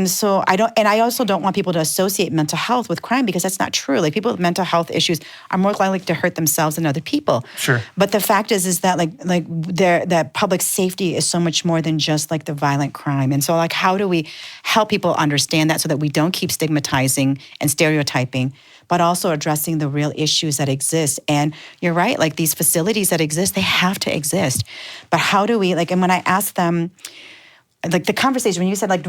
Speaker 5: so I also don't want people to associate mental health with crime because that's not true. Like people with mental health issues are more likely to hurt themselves than other people.
Speaker 6: Sure.
Speaker 5: But the fact is that that public safety is so much more than just like the violent crime. And so like, how do we help people understand that so that we don't keep stigmatizing and stereotyping, but also addressing the real issues that exist? And you're right, like these facilities that exist, they have to exist. But how do we, and when I ask them, like the conversation when you said like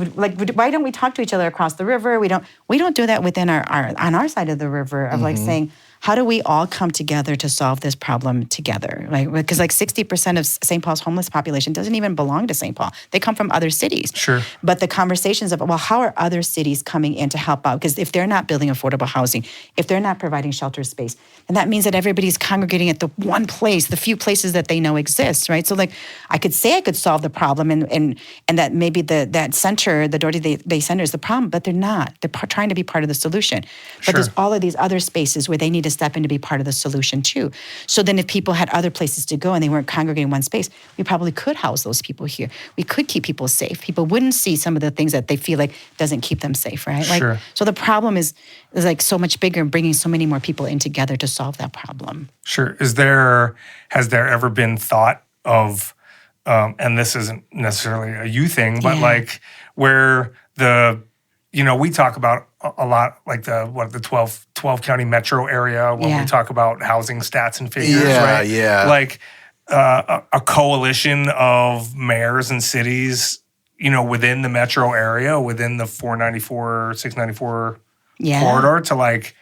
Speaker 5: why don't we talk to each other across the river? We don't do that within our on our side of the river of like saying, how do we all come together to solve this problem together? Like because like 60% of St. Paul's homeless population doesn't even belong to St. Paul. They come from other cities.
Speaker 6: Sure.
Speaker 5: But the conversations of, well, how are other cities coming in to help out? Because if they're not building affordable housing, if they're not providing shelter space, then that means that everybody's congregating at the one place, the few places that they know exist, right? So like I could say I could solve the problem and that maybe that center, the Doherty Bay Center is the problem, but they're not. They're trying to be part of the solution. But
Speaker 6: Sure.
Speaker 5: there's all of these other spaces where they need to step in to be part of the solution too. So then if people had other places to go and they weren't congregating in one space, we probably could house those people here. We could keep people safe. People wouldn't see some of the things that they feel like doesn't keep them safe, right?
Speaker 6: Sure.
Speaker 5: So the problem is like so much bigger and bringing so many more people in together to solve that problem.
Speaker 6: Sure. Has there ever been thought of, and this isn't necessarily a you thing, but
Speaker 5: Yeah.
Speaker 6: like where we talk about a lot, like the 12 county metro area when
Speaker 5: Yeah.
Speaker 6: we talk about housing stats and figures,
Speaker 1: Yeah,
Speaker 6: right?
Speaker 1: yeah.
Speaker 6: Like a coalition of mayors and cities, within the metro area, within the 494, 694
Speaker 5: Yeah.
Speaker 6: corridor to like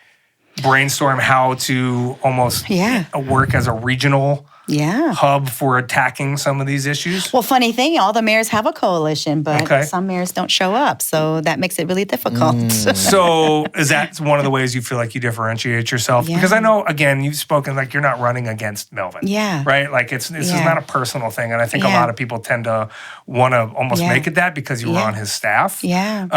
Speaker 6: brainstorm how to almost
Speaker 5: Yeah.
Speaker 6: work as a regional
Speaker 5: Yeah.
Speaker 6: hub for attacking some of these issues.
Speaker 5: Well, funny thing, all the mayors have a coalition, but
Speaker 6: Okay.
Speaker 5: some mayors don't show up. So that makes it really difficult.
Speaker 6: So is that one of the ways you feel like you differentiate yourself?
Speaker 5: Yeah.
Speaker 6: Because I know, again, you've spoken like you're not running against Melvin.
Speaker 5: Yeah.
Speaker 6: Right? Like this is
Speaker 5: Yeah.
Speaker 6: not a personal thing. And I think a
Speaker 5: Yeah.
Speaker 6: lot of people tend to want to almost
Speaker 5: Yeah.
Speaker 6: make it that because you were
Speaker 5: Yeah.
Speaker 6: on his staff.
Speaker 5: Yeah.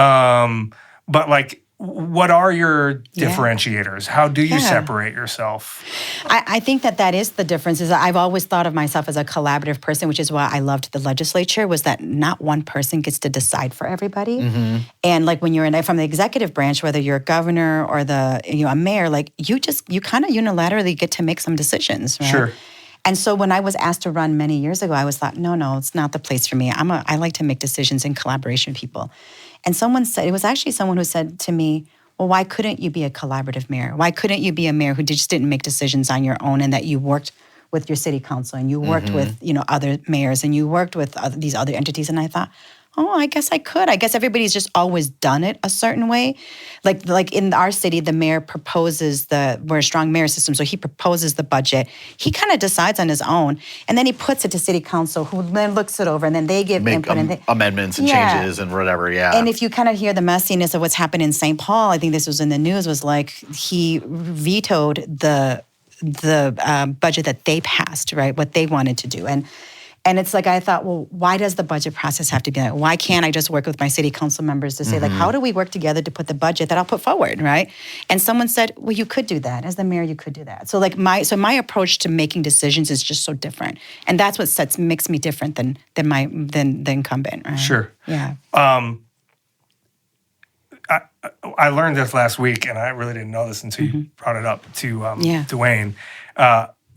Speaker 6: But like, what are your
Speaker 5: Yeah.
Speaker 6: differentiators? How do you
Speaker 5: Yeah.
Speaker 6: separate yourself?
Speaker 5: I think that is the difference. Is I've always thought of myself as a collaborative person, which is why I loved the legislature, was that not one person gets to decide for everybody. And like when you're from the executive branch, whether you're a governor or a mayor, like you kind of unilaterally get to make some decisions, right?
Speaker 6: Sure.
Speaker 5: And so when I was asked to run many years ago, I was thought, no, it's not the place for me. I like to make decisions in collaboration with people. And it was actually someone who said to me, well, why couldn't you be a collaborative mayor? Why couldn't you be a mayor who just didn't make decisions on your own and that you worked with your city council and you worked with, other mayors and you worked with these other entities? And I thought, oh, I guess I could. I guess everybody's just always done it a certain way. Like in our city, the mayor proposes we're a strong mayor system, so he proposes the budget. He kind of decides on his own, and then he puts it to city council, who then looks it over, and then they give
Speaker 1: Make
Speaker 5: input. And
Speaker 1: amendments and
Speaker 5: Yeah.
Speaker 1: changes and whatever, yeah.
Speaker 5: And if you kind of hear the messiness of what's happened in St. Paul, I think this was in the news, was like he vetoed the budget that they passed, right? What they wanted to do. And it's like, I thought, well, why does the budget process have to be like, why can't I just work with my city council members to say, like, how do we work together to put the budget that I'll put forward, right? And someone said, well, you could do that. As the mayor, you could do that. So like my approach to making decisions is just so different. And that's what makes me different than the incumbent, right?
Speaker 6: Sure.
Speaker 5: Yeah.
Speaker 6: I learned this last week, and I really didn't know this until you brought it up to Dwayne.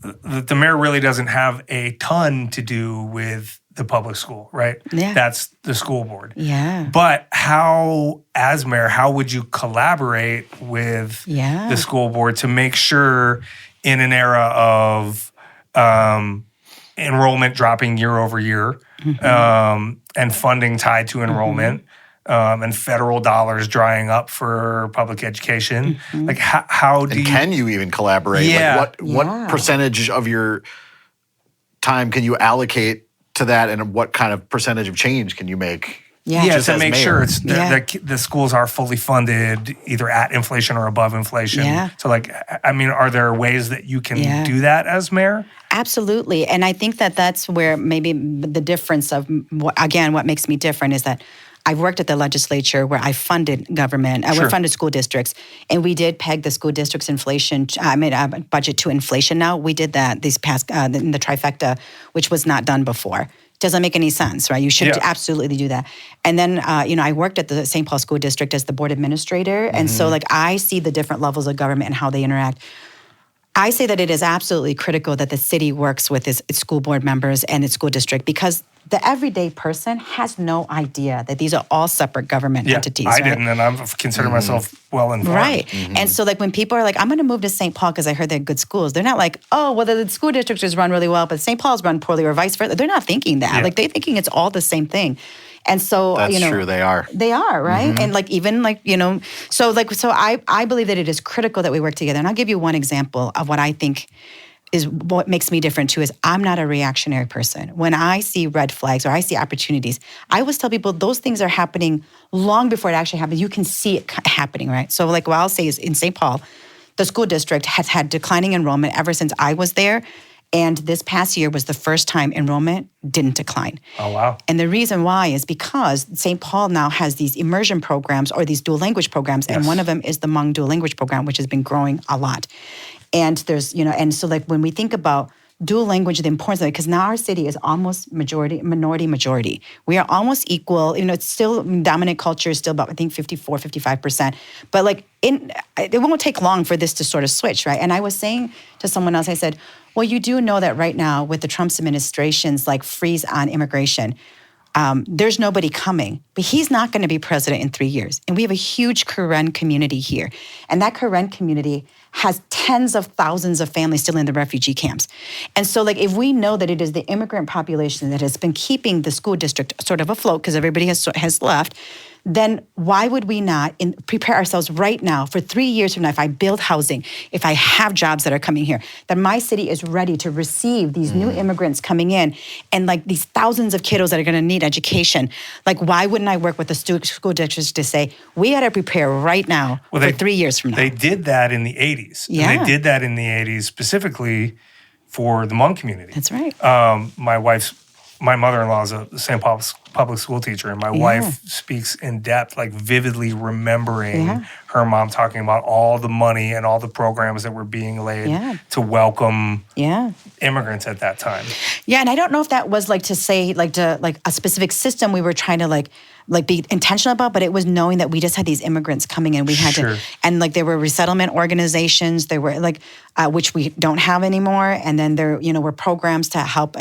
Speaker 6: The mayor really doesn't have a ton to do with the public school, right?
Speaker 5: Yeah.
Speaker 6: That's the school board.
Speaker 5: Yeah.
Speaker 6: But as mayor, how would you collaborate with
Speaker 5: Yeah.
Speaker 6: the school board to make sure in an era of enrollment dropping year over year and funding tied to enrollment, and federal dollars drying up for public education. Like how do
Speaker 1: and
Speaker 6: you...
Speaker 1: can you even collaborate?
Speaker 6: Yeah.
Speaker 1: Like what
Speaker 5: Yeah.
Speaker 1: percentage of your time can you allocate to that, and what kind of percentage of change can you make?
Speaker 5: Yeah,
Speaker 1: just
Speaker 6: to
Speaker 1: as
Speaker 6: make
Speaker 1: mayor?
Speaker 6: sure the schools are fully funded, either at inflation or above inflation.
Speaker 5: Yeah.
Speaker 6: So, like, I mean, are there ways that you can
Speaker 5: Yeah.
Speaker 6: do that as mayor?
Speaker 5: Absolutely. And I think that that's where maybe the difference of, what makes me different is that I've worked at the legislature where I funded government, we funded school districts, and we did peg the school district's budget to inflation now. We did that these past, in the trifecta, which was not done before. Doesn't make any sense, right? You should absolutely do that. And then, I worked at the St. Paul School District as the board administrator. And so, like, I see the different levels of government and how they interact. I say that it is absolutely critical that the city works with its school board members and its school district, because the everyday person has no idea that these are all separate government entities.
Speaker 6: I didn't, and I'm considering myself well informed.
Speaker 5: Right. And so, like, when people are like, I'm going to move to St. Paul because I heard they're good schools, they're not like, oh, well, the school district is run really well, but St. Paul's run poorly, or vice versa. They're not thinking that.
Speaker 6: Yeah.
Speaker 5: Like, they're thinking it's all the same thing. And so,
Speaker 1: That's true, they are.
Speaker 5: They are, right? And like, even like, so I believe that it is critical that we work together. And I'll give you one example of what I think is what makes me different too, is I'm not a reactionary person. When I see red flags or I see opportunities, I always tell people those things are happening long before it actually happens. You can see it happening, right? So like what I'll say is in St. Paul, the school district has had declining enrollment ever since I was there. And this past year was the first time enrollment didn't decline.
Speaker 6: Oh, wow.
Speaker 5: And the reason why is because St. Paul now has these immersion programs or these dual language programs. And one of them is the Hmong dual language program, which has been growing a lot. And there's, and so like when we think about dual language, the importance of it, because now our city is almost minority majority. We are almost equal. It's still dominant culture is still about, I think, 54, 55%. But like it won't take long for this to sort of switch, right? And I was saying to someone else, I said, well, you do know that right now with the Trump administration's like freeze on immigration, there's nobody coming, but he's not going to be president in 3 years. And we have a huge Karen community here. And that Karen community has tens of thousands of families still in the refugee camps. And so like, if we know that it is the immigrant population that has been keeping the school district sort of afloat because everybody has left, then why would we not prepare ourselves right now for 3 years from now, if I build housing, if I have jobs that are coming here, that my city is ready to receive these new immigrants coming in and like these thousands of kiddos that are gonna need education. Like, why wouldn't I work with the school districts to say, we gotta prepare right now for 3 years from now?
Speaker 6: They did that in the 80s.
Speaker 5: Yeah.
Speaker 6: And they did that in the 80s specifically for the Hmong community.
Speaker 5: That's right.
Speaker 6: My mother-in-law is a St. Paul public school teacher, and my wife speaks in depth, like vividly remembering her mom talking about all the money and all the programs that were being laid to welcome immigrants at that time.
Speaker 5: Yeah, and I don't know if that was like to say like a specific system we were trying to like be intentional about, but it was knowing that we just had these immigrants coming in. We had to, and like there were resettlement organizations, there were like, which we don't have anymore. And then there, were programs to help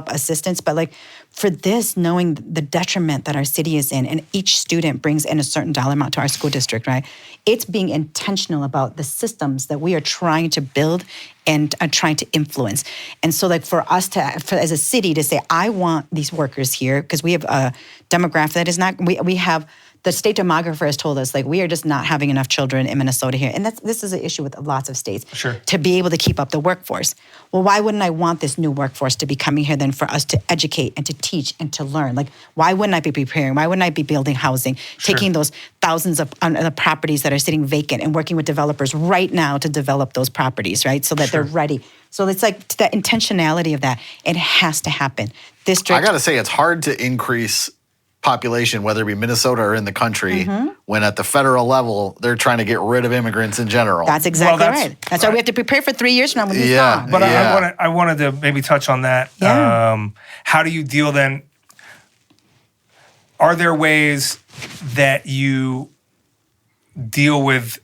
Speaker 5: assistance. But like for this, knowing the detriment that our city is in, and each student brings in a certain dollar amount to our school district, right? It's being intentional about the systems that we are trying to build and are trying to influence. And so like for us as a city to say, I want these workers here, because we have a demographic that is not, we have, the state demographer has told us, like, we are just not having enough children in Minnesota here. And this is an issue with lots of states. To be able to keep up the workforce. Well, why wouldn't I want this new workforce to be coming here then for us to educate and to teach and to learn? Like, why wouldn't I be preparing? Why wouldn't I be building housing? Taking those thousands of properties that are sitting vacant and working with developers right now to develop those properties, right? So that they're ready. So it's like the intentionality of that. It has to happen.
Speaker 1: I got to say, it's hard to increase population, whether it be Minnesota or in the country, when at the federal level, they're trying to get rid of immigrants in general.
Speaker 5: That's exactly right. That's why we have to prepare for 3 years from now when he's gone.
Speaker 6: But I wanted to maybe touch on that. How do you deal then? Are there ways that you deal with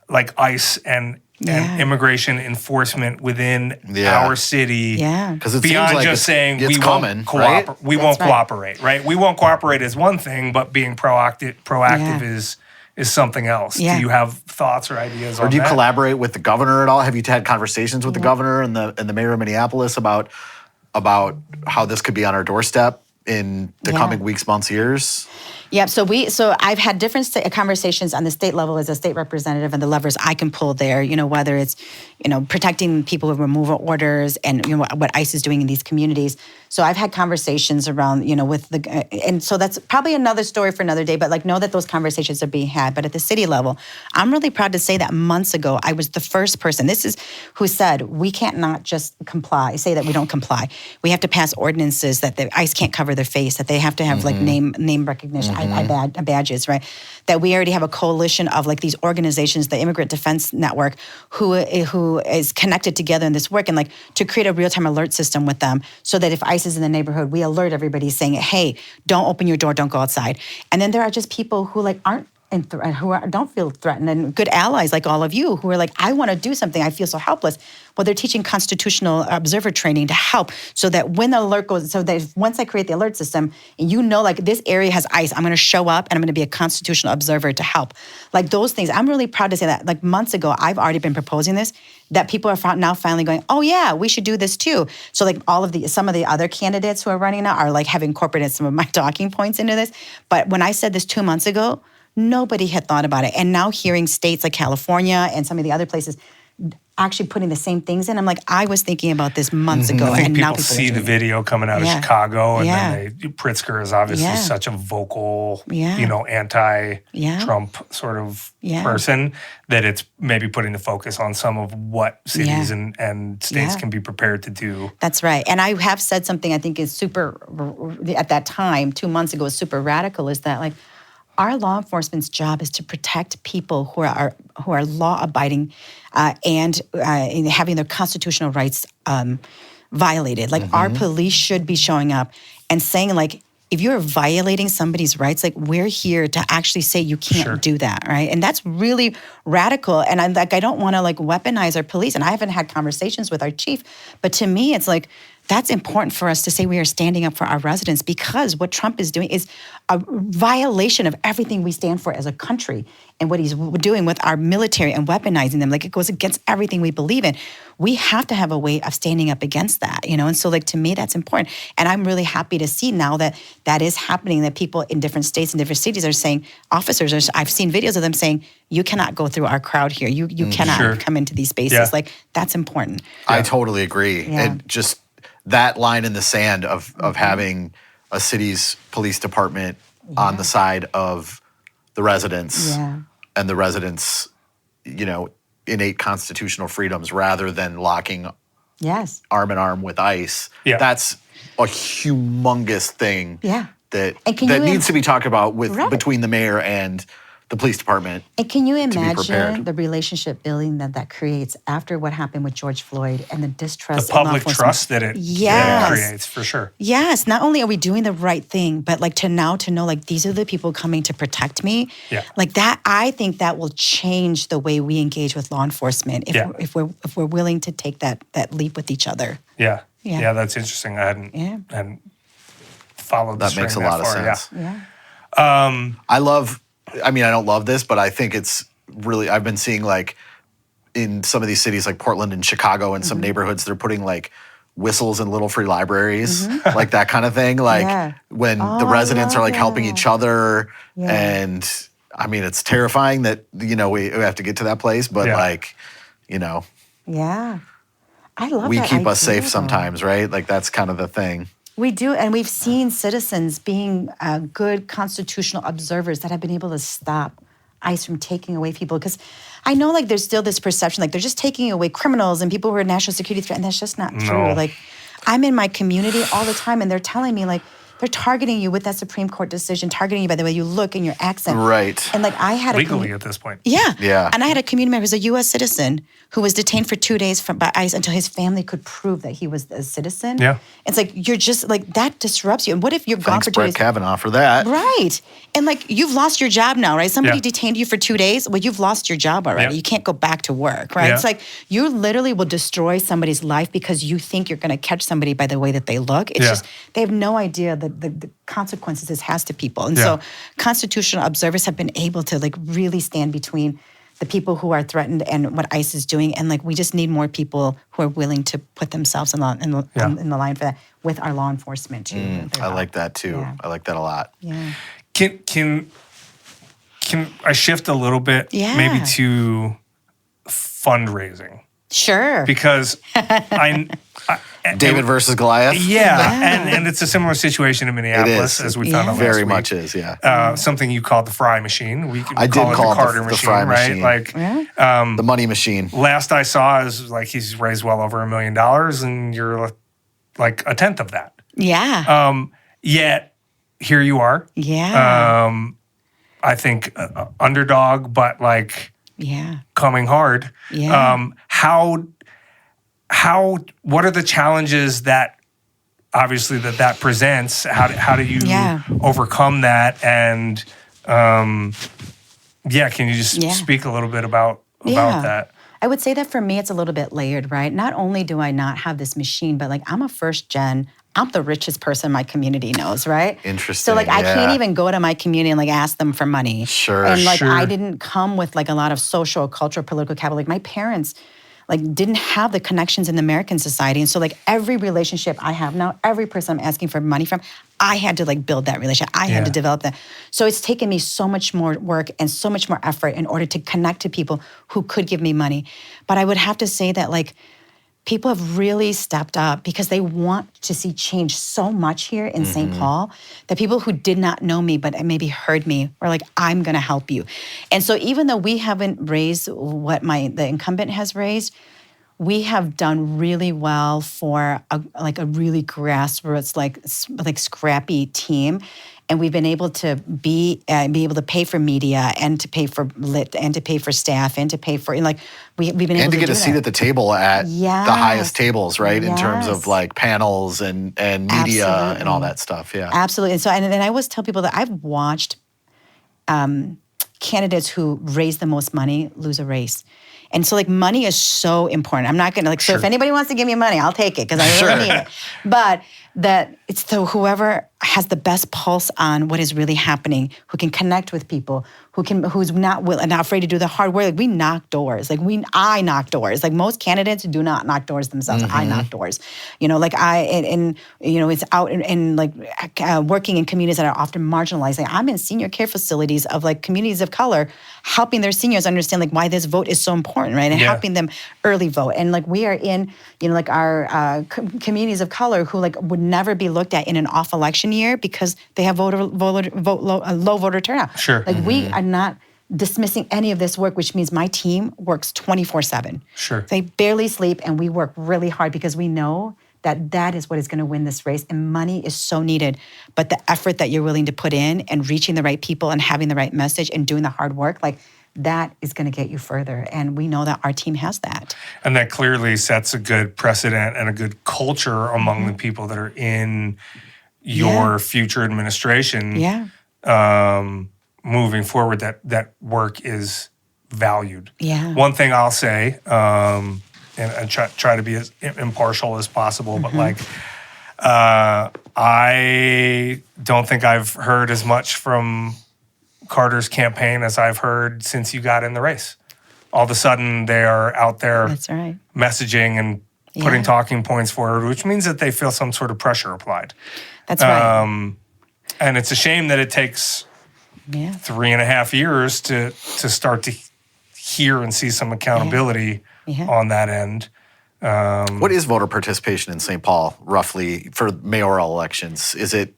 Speaker 6: like ICE and immigration enforcement within our city?
Speaker 1: Because it
Speaker 6: beyond
Speaker 1: seems like
Speaker 6: just saying
Speaker 1: it's
Speaker 6: we
Speaker 1: common,
Speaker 6: won't cooperate.
Speaker 1: right?
Speaker 6: We won't cooperate, right? We won't cooperate is one thing, but being proactive is something else. Do you have thoughts or ideas on that?
Speaker 1: Or do you collaborate with the governor at all? Have you had conversations with the governor and the mayor of Minneapolis about how this could be on our doorstep in the coming weeks, months, years?
Speaker 5: Yeah, so I've had different conversations on the state level as a state representative and the levers I can pull there, whether it's, protecting people with removal orders and what ICE is doing in these communities. So I've had conversations around, with and so that's probably another story for another day, but know that those conversations are being had. But at the city level, I'm really proud to say that months ago, I was the first person, who said, we can't not just say that we don't comply. We have to pass ordinances that the ICE can't cover their face, that they have to have name recognition, badges, right? That we already have a coalition of these organizations, the Immigrant Defense Network, who is connected together in this work, and to create a real-time alert system with them, so that if ICE is in the neighborhood, we alert everybody saying, hey, don't open your door, don't go outside. And then there are just people who aren't don't feel threatened, and good allies like all of you who are I want to do something, I feel so helpless. Well, they're teaching constitutional observer training to help, so that when the alert goes, so that once I create the alert system, and this area has ICE, I'm going to show up and I'm going to be a constitutional observer to help. Those things, I'm really proud to say that. Months ago, I've already been proposing this, that people are now finally going, oh yeah, we should do this too. So some of the other candidates who are running now are have incorporated some of my talking points into this. But when I said this 2 months ago, nobody had thought about it. And now hearing states like California and some of the other places actually putting the same things in, I'm I was thinking about this months ago.
Speaker 6: I think
Speaker 5: and
Speaker 6: people
Speaker 5: now people
Speaker 6: see the video coming out of Chicago, and then Pritzker is obviously such a vocal, anti-Trump sort of person, that it's maybe putting the focus on some of what cities and states can be prepared to do.
Speaker 5: That's right. And I have said something I think is super, at that time, 2 months ago, was super radical, is that our law enforcement's job is to protect people who are law-abiding and having their constitutional rights violated. Our police should be showing up and saying, if you're violating somebody's rights, we're here to actually say you can't do that, right? And that's really radical. And I'm I don't want to weaponize our police. And I haven't had conversations with our chief, but to me, it's that's important for us to say we are standing up for our residents, because what Trump is doing is a violation of everything we stand for as a country, and what he's doing with our military and weaponizing them. It goes against everything we believe in. We have to have a way of standing up against that, And so to me, that's important. And I'm really happy to see now that that is happening, that people in different states and different cities are saying, I've seen videos of them saying, you cannot go through our crowd here. You cannot come into these spaces. That's important.
Speaker 1: I totally agree. And just that line in the sand of having a city's police department on the side of the residents and the residents, innate constitutional freedoms, rather than locking arm in arm with ICE. Yeah. That's a humongous thing that needs to be talked about between the mayor and the police department.
Speaker 5: And can you imagine the relationship building that creates after what happened with George Floyd, and the distrust,
Speaker 6: the public trust that it creates, for sure.
Speaker 5: Yes, not only are we doing the right thing, but to know these are the people coming to protect me. Yeah. That, I think that will change the way we engage with law enforcement if we're willing to take that leap with each other.
Speaker 6: Yeah. Yeah, that's interesting. I hadn't followed
Speaker 1: that. Makes a lot of sense.
Speaker 5: Yeah.
Speaker 1: I don't love this, but I think it's really, I've been seeing in some of these cities like Portland and Chicago and some neighborhoods, they're putting whistles in little free libraries, that kind of thing. When the residents are helping each other. Yeah. And it's terrifying that, we have to get to that place, but
Speaker 5: Yeah. I love
Speaker 1: we
Speaker 5: that
Speaker 1: keep
Speaker 5: idea,
Speaker 1: us safe sometimes, right? That's kind of the thing.
Speaker 5: We do, and we've seen citizens being good constitutional observers that have been able to stop ICE from taking away people. Because I know, there's still this perception, they're just taking away criminals and people who are national security threat, and that's just not true. I'm in my community all the time, and they're telling me, they're targeting you with that Supreme Court decision, targeting you by the way you look and your accent.
Speaker 1: Right.
Speaker 5: And I had
Speaker 6: legally at this point.
Speaker 5: Yeah.
Speaker 1: Yeah.
Speaker 5: And I had a community member who's a U.S. citizen who was detained for 2 days by ICE until his family could prove that he was a citizen.
Speaker 6: Yeah.
Speaker 5: It's you're just that disrupts you. And what if you're gone for 2 days?
Speaker 1: Brett Kavanaugh for that.
Speaker 5: Right. And you've lost your job now, right? Somebody detained you for 2 days. Well, you've lost your job already. You can't go back to work, right?
Speaker 6: Yeah.
Speaker 5: It's you literally will destroy somebody's life because you think you're going to catch somebody by the way that they look. It's just, they have no idea the consequences this has to people. And so constitutional observers have been able to really stand between the people who are threatened and what ICE is doing. And we just need more people who are willing to put themselves in the line for that with our law enforcement too.
Speaker 1: I like that too.
Speaker 5: Yeah.
Speaker 1: I like that a lot.
Speaker 5: Yeah.
Speaker 6: Can I shift a little bit, maybe to fundraising?
Speaker 5: Sure.
Speaker 6: Because
Speaker 1: David versus Goliath.
Speaker 6: Yeah. And it's a similar situation in Minneapolis, as we found out last
Speaker 1: Very
Speaker 6: week.
Speaker 1: much is, yeah.
Speaker 6: Something you called the fry machine. We
Speaker 1: I did
Speaker 6: call
Speaker 1: call
Speaker 6: it
Speaker 1: it
Speaker 6: the Carter
Speaker 1: the
Speaker 6: machine,
Speaker 1: fry
Speaker 6: right?
Speaker 1: machine.
Speaker 6: Like
Speaker 1: The money machine.
Speaker 6: last I saw is like he's raised well over $1 million, and you're like a tenth of that.
Speaker 5: Yeah.
Speaker 6: Yet here you are.
Speaker 5: Yeah.
Speaker 6: I think underdog, but like coming hard.
Speaker 5: Yeah.
Speaker 6: What are the challenges that obviously that presents? How do you overcome that? And can you just speak a little bit about that?
Speaker 5: I would say that for me, it's a little bit layered, right? Not only do I not have this machine, but like I'm a first gen. I'm the richest person my community knows, right?
Speaker 1: Interesting.
Speaker 5: So like I can't even go to my community and like ask them for money.
Speaker 1: Sure.
Speaker 5: And like I didn't come with like a lot of social, cultural, political capital. Like my parents like didn't have the connections in the American society. And so like every relationship I have now, every person I'm asking for money from, I had to like build that relationship. I had to develop that. So it's taken me so much more work and so much more effort in order to connect to people who could give me money. But I would have to say that like people have really stepped up because they want to see change so much here in St. Paul that people who did not know me but maybe heard me were like, I'm going to help you. And so even though we haven't raised what the incumbent has raised, we have done really well for a really grassroots, like scrappy team. And we've been able to be able to pay for media and to pay for lit and to pay for staff and to pay for we've been able
Speaker 1: to get
Speaker 5: do
Speaker 1: a seat at the table at the highest tables, right? In terms of like panels and media and all that stuff. Yeah,
Speaker 5: absolutely. And so and I always tell people that I've watched candidates who raise the most money lose a race. And so, like, money is so important. I'm not going to, so if anybody wants to give me money, I'll take it because I really need it. But that it's whoever has the best pulse on what is really happening, who can connect with people, who's not afraid to do the hard work. Like, we knock doors. I knock doors. Like, most candidates do not knock doors themselves. I knock doors. It's out in working in communities that are often marginalized. Like, I'm in senior care facilities of like communities of color, helping their seniors understand like why this vote is so important, right? And helping them early vote. And like we are in, our communities of color who like would never be looked at in an off election year because they have low voter turnout.
Speaker 6: Sure.
Speaker 5: Like we are not dismissing any of this work, which means my team works 24/7.
Speaker 6: Sure.
Speaker 5: They barely sleep and we work really hard because we know that is what is going to win this race, and money is so needed. But the effort that you're willing to put in and reaching the right people and having the right message and doing the hard work, like that is going to get you further. And we know that our team has that.
Speaker 6: And that clearly sets a good precedent and a good culture among the people that are in your future administration. Moving forward, that work is valued.
Speaker 5: Yeah.
Speaker 6: One thing I'll say, and try to be as impartial as possible, but like, I don't think I've heard as much from Carter's campaign as I've heard since you got in the race. All of a sudden, they are out there messaging and putting talking points forward, which means that they feel some sort of pressure applied.
Speaker 5: That's right.
Speaker 6: And it's a shame that it takes 3.5 years to start to hear and see some accountability on that end.
Speaker 1: What is voter participation in St. Paul, roughly, for mayoral elections? Is it...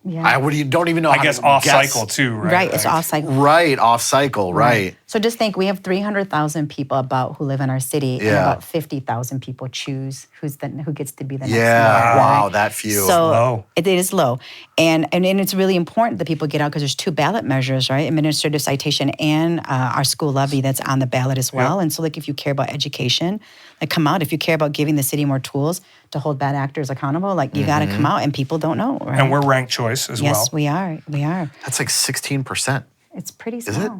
Speaker 1: you don't even know.
Speaker 6: I guess off cycle too, right?
Speaker 5: Right, it's off cycle.
Speaker 1: Right, off cycle, right.
Speaker 5: So just think, we have 300,000 people who live in our city, and about 50,000 people choose who gets to be the next mayor.
Speaker 1: Wow, that few.
Speaker 5: So
Speaker 6: low.
Speaker 5: It is low, and it's really important that people get out because there's 2 ballot measures, right? Administrative citation and our school levy that's on the ballot as well. And so, like, if you care about education, like, come out. If you care about giving the city more tools to hold bad actors accountable, like, you got to come out, and people don't know, right?
Speaker 6: And we're ranked choice as well.
Speaker 5: Yes, we are. We are.
Speaker 1: That's like 16%.
Speaker 5: It's pretty small.
Speaker 1: Is it?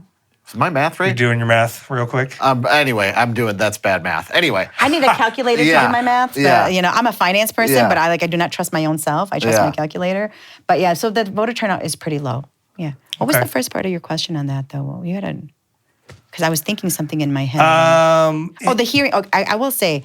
Speaker 1: Is my math right?
Speaker 6: You doing your math real quick?
Speaker 1: Anyway, that's bad math. Anyway.
Speaker 5: I need a calculator to do my math. I'm a finance person, but I do not trust my own self. I trust my calculator. But so the voter turnout is pretty low. Yeah. What was the first part of your question on that, though? Well, you had because I was thinking something in my head. The hearing. I will say,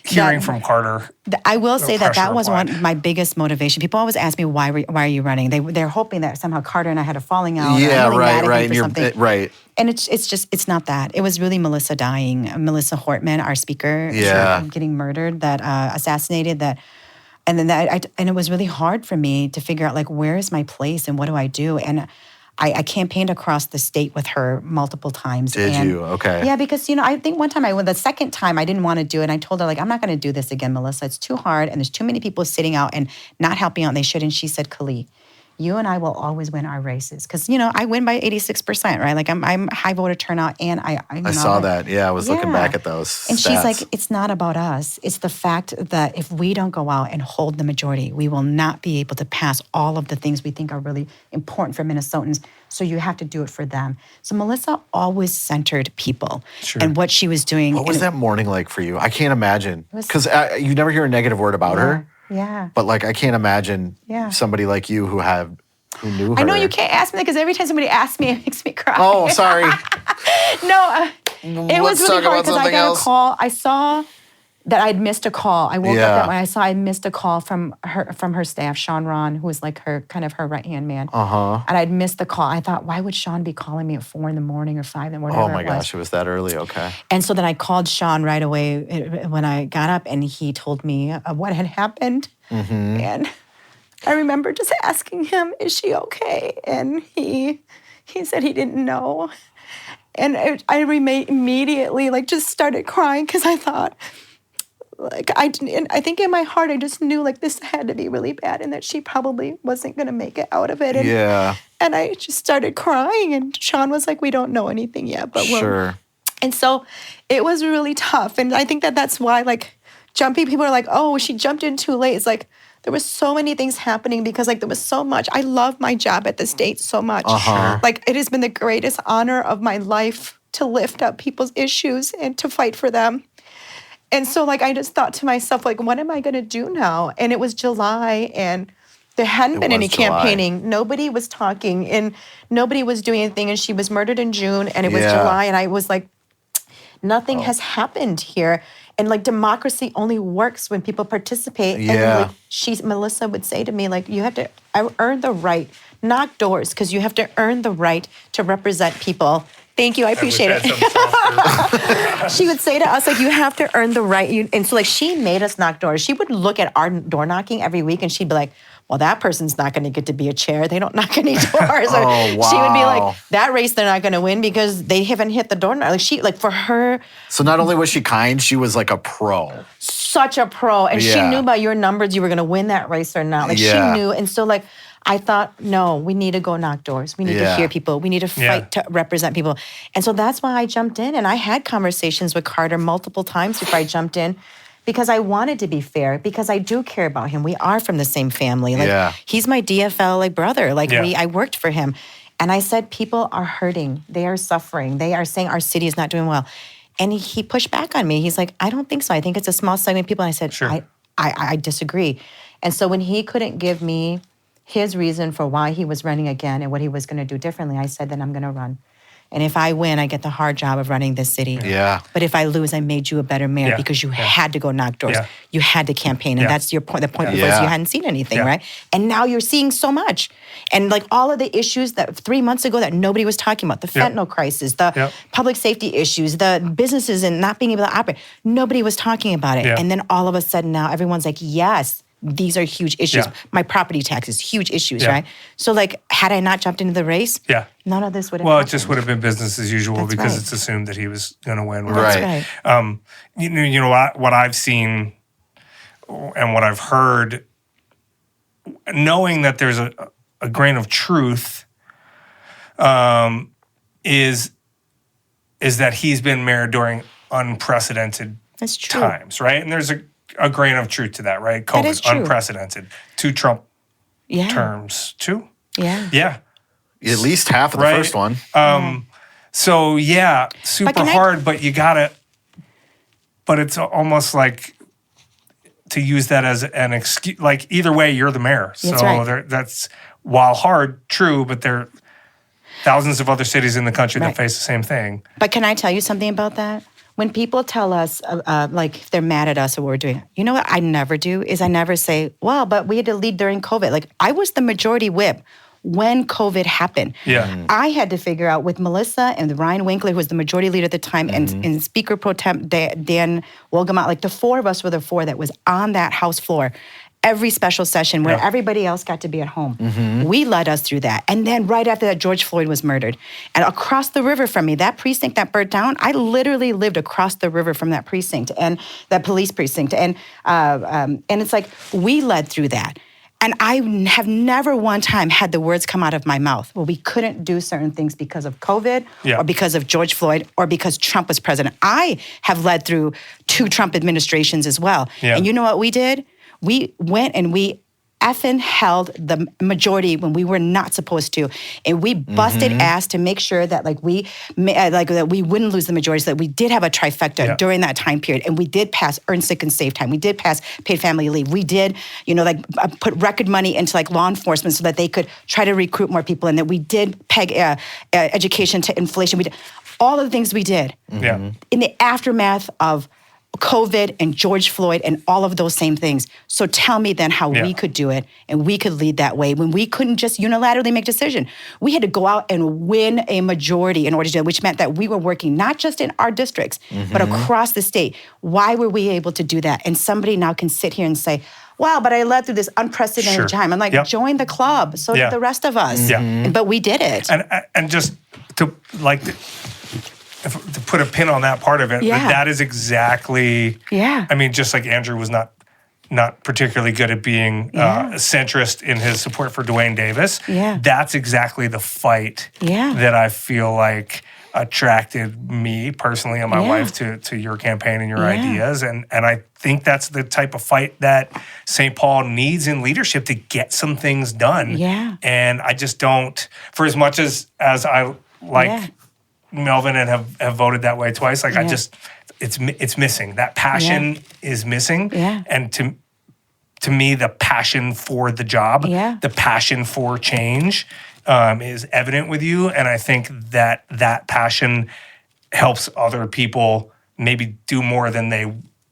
Speaker 6: hearing from Carter.
Speaker 5: I will say that
Speaker 6: pressure
Speaker 5: was
Speaker 6: applied.
Speaker 5: my biggest motivation. People always ask me, why are you running? They're hoping that somehow Carter and I had a falling out.
Speaker 1: Yeah,
Speaker 5: or I'm really mad at him
Speaker 1: right.
Speaker 5: for something.
Speaker 1: Right.
Speaker 5: And it's not that. It was really Mellisa dying. Mellisa Hortman, our speaker,
Speaker 1: Yeah.
Speaker 5: getting murdered, that assassinated, that. And then and it was really hard for me to figure out, like, where is my place and what do I do? And I campaigned across the state with her multiple times.
Speaker 1: Did you? Okay.
Speaker 5: Yeah, because, I think one time the second time I didn't want to do it. And I told her, like, I'm not going to do this again, Mellisa. It's too hard. And there's too many people sitting out and not helping out. And they should. And she said, Kaohly, you and I will always win our races. Because, I win by 86%, right? Like, I'm high voter turnout. And I
Speaker 1: saw that. Yeah, I was looking
Speaker 5: Yeah.
Speaker 1: back at those
Speaker 5: And
Speaker 1: stats.
Speaker 5: she's like, it's not about us. It's the fact that if we don't go out and hold the majority, we will not be able to pass all of the things we think are really important for Minnesotans. So you have to do it for them. So Mellisa always centered people and what she was doing.
Speaker 1: What was that morning like for you? I can't imagine. Because you never hear a negative word about her.
Speaker 5: Yeah.
Speaker 1: But like, I can't imagine
Speaker 5: Yeah.
Speaker 1: somebody like you who knew her.
Speaker 5: I know you can't ask me that because every time somebody asks me, it makes me cry.
Speaker 1: Oh, sorry.
Speaker 5: No, it was
Speaker 1: Let's
Speaker 5: really
Speaker 1: talk
Speaker 5: hard
Speaker 1: about
Speaker 5: because I
Speaker 1: something
Speaker 5: got
Speaker 1: else.
Speaker 5: a call. I saw that I'd missed a call. I woke up that morning. I saw I missed a call from her staff, Sean Ron, who was like her right-hand man. And I'd missed the call. I thought, why would Sean be calling me at 4 a.m. or 5 a.m?
Speaker 1: Oh my gosh, it was that early. Okay.
Speaker 5: And so then I called Sean right away when I got up, and he told me what had happened. And I remember just asking him, is she okay? And he said he didn't know. And I immediately just started crying because I thought, I think in my heart I just knew this had to be really bad and that she probably wasn't going to make it out of it. And, and I just started crying, and Sean was like, we don't know anything yet, but
Speaker 1: Sure.
Speaker 5: And so it was really tough. And I think that's why jumping, people are like, oh, she jumped in too late. It's like, there was so many things happening because there was so much. I love my job at the state so much. It has been the greatest honor of my life to lift up people's issues and to fight for them. And so I just thought to myself, what am I going to do now? And it was July, and there hadn't been any campaigning. Nobody was talking, and nobody was doing anything. And she was murdered in June, and it was July, and I was like, nothing has happened here. And democracy only works when people participate.
Speaker 1: Yeah.
Speaker 5: And Mellisa would say to me, you have to earn the right, knock doors, because you have to earn the right to represent people. Thank you, I appreciate it. She would say to us, you have to earn the right. And so she made us knock doors. She would look at our door knocking every week, and she'd be like, well, that person's not going to get to be a chair. They don't knock any doors. Or
Speaker 1: wow.
Speaker 5: She would be like, that race they're not going to win because they haven't hit the door. For her.
Speaker 1: So not only was she kind, she was a pro.
Speaker 5: Such a pro. And she knew by your numbers you were going to win that race or not. She knew. And so I thought, no, we need to go knock doors. We need to hear people. We need to fight to represent people. And so that's why I jumped in. And I had conversations with Carter multiple times before I jumped in, because I wanted to be fair, because I do care about him. We are from the same family. He's my DFL brother. I worked for him. And I said, people are hurting. They are suffering. They are saying our city is not doing well. And he pushed back on me. He's like, I don't think so. I think it's a small segment of people. And I said, sure. I disagree. And so when he couldn't give me his reason for why he was running again and what he was going to do differently, I said, then I'm going to run. And if I win, I get the hard job of running this city.
Speaker 1: Yeah.
Speaker 5: But if I lose, I made you a better mayor because you had to go knock doors.
Speaker 1: Yeah.
Speaker 5: You had to campaign. And that's your point. The point was you hadn't seen anything, right? And now you're seeing so much. And all of the issues that 3 months ago that nobody was talking about, the fentanyl crisis, the public safety issues, the businesses and not being able to operate, nobody was talking about it. And then all of a sudden now everyone's like, yes, these are huge issues. My property taxes, huge issues, right? So had I not jumped into the race, none of this would have happened.
Speaker 6: It just would have been business as usual because it's assumed that he was going to win.
Speaker 1: Right.
Speaker 6: You know what I've seen and what I've heard, knowing that there's a grain of truth, is that he's been mayor during unprecedented times, right? And there's a grain of truth to that, right? COVID, unprecedented. 2 Trump terms. 2? Yeah.
Speaker 1: At least half of the first one.
Speaker 6: So, super hard, but you got to, but it's almost like to use that as an excuse. Either way, you're the mayor. So that's, while hard, true, but there are thousands of other cities in the country that face the same thing.
Speaker 5: But can I tell you something about that? when people tell us, like, if they're mad at us or what we're doing, you know what I never do is I never say, well, but we had to lead during COVID. Like, I was the majority whip when COVID happened.
Speaker 6: Yeah.
Speaker 5: I had to figure out with Mellisa and Ryan Winkler, who was the majority leader at the time, and Speaker Pro Tem Dan Wolgamott, like the four of us were the four that was on that House floor every special session where everybody else got to be at home. We led us through that. And then right after that, George Floyd was murdered. And across the river from me, that precinct that burnt down, I literally lived across the river from that precinct and that police precinct. And it's like, we led through that. And I have never one time had the words come out of my mouth, well, we couldn't do certain things because of COVID or because of George Floyd or because Trump was president. I have led through 2 Trump administrations as well.
Speaker 6: Yeah.
Speaker 5: And you know what we did? We went and we effing held the majority when we were not supposed to, and we busted ass to make sure that that we wouldn't lose the majority, so that we did have a trifecta during that time period, and we did pass earned sick and safe time. We did pass paid family leave. We did, put record money into law enforcement so that they could try to recruit more people, and that we did peg education to inflation. We did all of the things we did in the aftermath of COVID and George Floyd and all of those same things. So tell me then how we could do it and we could lead that way when we couldn't just unilaterally make a decision. We had to go out and win a majority in order to do it, which meant that we were working not just in our districts, but across the state. Why were we able to do that? And somebody now can sit here and say, wow, but I led through this unprecedented time. I'm like, join the club. So did the rest of us. But we did it.
Speaker 6: And just to to put a pin on that part of it, that is exactly. I mean, just like Andrew was not particularly good at being centrist in his support for Dwayne Davis. That's exactly the fight that I feel like attracted me personally and my wife to your campaign and your ideas. And I think that's the type of fight that St. Paul needs in leadership to get some things done. And I just don't, for as much as I like Melvin and have voted that way twice, I just, it's missing. That passion is missing. And to me, the passion for the job, the passion for change is evident with you. And I think that passion helps other people maybe do more than they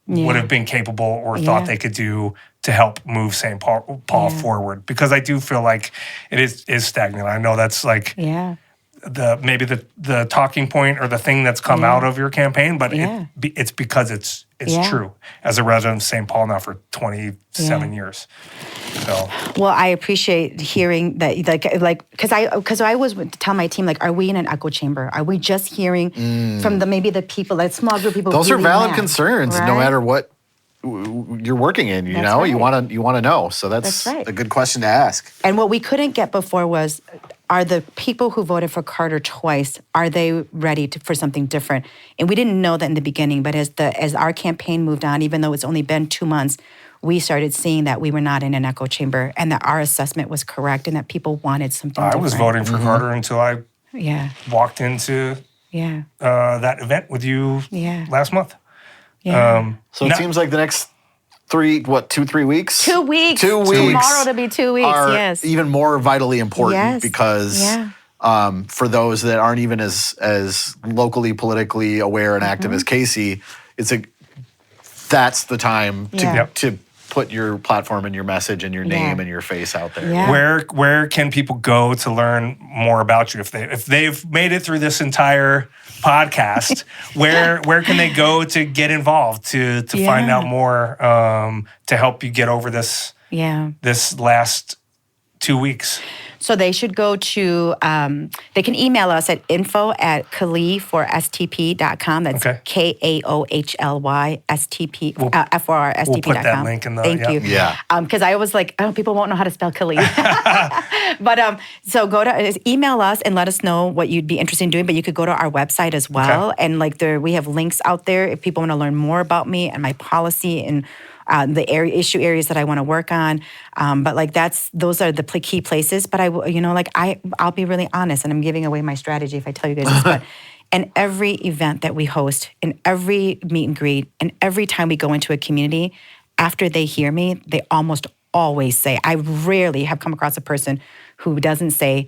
Speaker 6: would have been capable or thought they could do to help move St. Paul forward. Because I do feel like it is stagnant. I know that's like the talking point or the thing that's come out of your campaign, but it's because it's true. As a resident of St. Paul now for 27 years. So. Well,
Speaker 5: I appreciate hearing that, because I always would tell my team, are we in an echo chamber? Are we just hearing from maybe the people, that small group of people?
Speaker 1: Those really are valid concerns, no matter what you're working in. You want to know. So that's a good question to ask.
Speaker 5: And what we couldn't get before was, are the people who voted for Carter twice, are they ready for something different? And we didn't know that in the beginning, but as our campaign moved on, even though it's only been 2 months, we started seeing that we were not in an echo chamber and that our assessment was correct and that people wanted something different.
Speaker 6: I was voting for Carter until I walked into that event with you last month.
Speaker 1: So it seems like the next 3 weeks?
Speaker 5: 2 weeks.
Speaker 1: 2 weeks.
Speaker 5: Tomorrow to be 2 weeks,
Speaker 1: are even more vitally important because for those that aren't even as locally politically aware and active as Casey, that's the time to put your platform and your message and your name and your face out there.
Speaker 6: Where can people go to learn more about you? If they've made it through this entire podcast, where can they go to get involved to find out more to help you get over this last 2 weeks?
Speaker 5: So they should go to, they can email us at info@kaohlyforstp.com. That's KAOHLY FORSTP.com.
Speaker 6: We'll put that link in the,
Speaker 5: Thank you.
Speaker 1: Yeah.
Speaker 5: Because I was like, people won't know how to spell Kaohly. But so go to, email us and let us know what you'd be interested in doing. But you could go to our website as well. And we have links out there if people want to learn more about me and my policy and the issue areas that I want to work on, but those are the key places. But I'll be really honest, and I'm giving away my strategy if I tell you guys this. But in every event that we host, in every meet and greet, and every time we go into a community, after they hear me, they almost always say, I rarely have come across a person who doesn't say,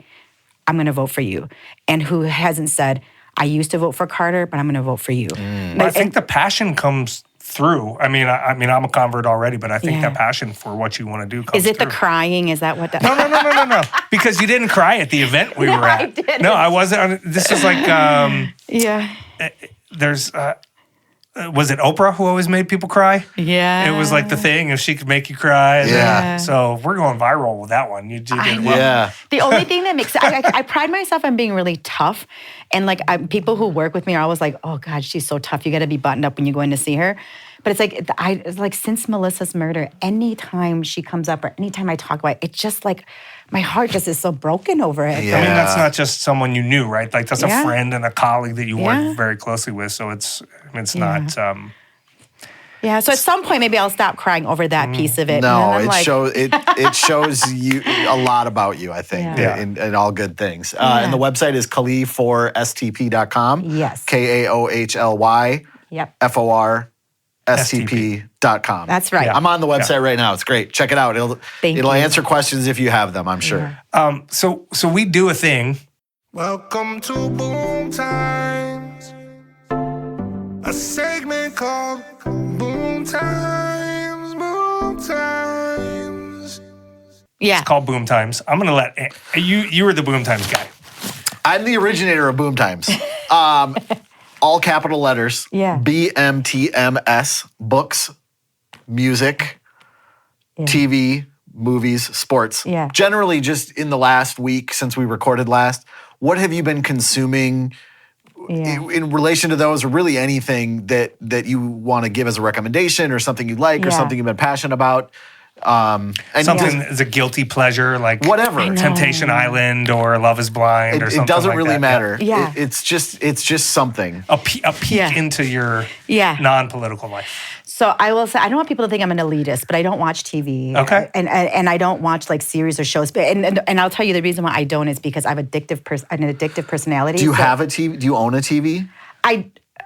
Speaker 5: I'm going to vote for you, and who hasn't said, I used to vote for Carter, but I'm going to vote for you.
Speaker 6: I think the passion comes through. I mean, I'm a convert already, but I think that passion for what you want to do comes
Speaker 5: Is it
Speaker 6: through.
Speaker 5: the crying? Is that what?
Speaker 6: No. Because you didn't cry at the event we were at.
Speaker 5: I didn't.
Speaker 6: No, I wasn't. This was like,
Speaker 5: Yeah.
Speaker 6: there's, was it Oprah who always made people cry?
Speaker 5: Yeah.
Speaker 6: It was like the thing, if she could make you cry.
Speaker 1: Yeah.
Speaker 6: So we're going viral with that one. You did well.
Speaker 1: Yeah.
Speaker 5: The only thing that makes I pride myself on being really tough, and like people who work with me are always like, "Oh God, she's so tough. You got to be buttoned up when you go in to see her." But it's like since Melissa's murder, anytime she comes up or anytime I talk about it, it's just like my heart just is so broken over it.
Speaker 1: Yeah.
Speaker 6: I mean, that's not just someone you knew, right? Like that's a
Speaker 5: Yeah.
Speaker 6: friend and a colleague that you
Speaker 5: Yeah.
Speaker 6: work very closely with. So it's not.
Speaker 5: Yeah. So at some point, maybe I'll stop crying over that piece of it.
Speaker 1: No,
Speaker 5: and then I'm
Speaker 1: it shows you a lot about you, I think,
Speaker 5: Yeah.
Speaker 1: in all good things. And the website is kaohly4stp.com.
Speaker 5: Yes.
Speaker 1: KAOHLY
Speaker 5: Yep.
Speaker 1: FORSTP.com.
Speaker 5: That's right.
Speaker 6: Yeah.
Speaker 1: I'm on the website right now. It's great. Check it out. It'll
Speaker 5: Thank you.
Speaker 1: answer questions if you have them, I'm sure.
Speaker 6: So we do a thing.
Speaker 3: Welcome to Boom Times, a segment called Boom Times, Boom Times.
Speaker 5: Yeah.
Speaker 6: It's called BoomTimes. I'm gonna let you were the BoomTimes guy.
Speaker 1: I'm the originator of BoomTimes. All capital letters.
Speaker 5: Yeah.
Speaker 1: BMTMS. Books, music, TV, movies, sports.
Speaker 5: Yeah.
Speaker 1: Generally, just in the last week since we recorded last, what have you been consuming in relation to those, or really anything that you want to give as a recommendation, or something you like, or something you've been passionate about? And
Speaker 6: Something is a guilty pleasure, like
Speaker 1: whatever.
Speaker 6: Temptation Island or Love Is Blind, or something
Speaker 1: It doesn't
Speaker 6: like
Speaker 1: really
Speaker 6: that.
Speaker 1: matter.
Speaker 5: Yeah.
Speaker 1: It's just something.
Speaker 6: A peek into your non-political life.
Speaker 5: So I will say, I don't want people to think I'm an elitist, but I don't watch TV.
Speaker 6: Okay.
Speaker 5: And I don't watch like series or shows. But and I'll tell you the reason why I don't is because I have an addictive personality.
Speaker 1: Do you have a TV? Do you own a TV?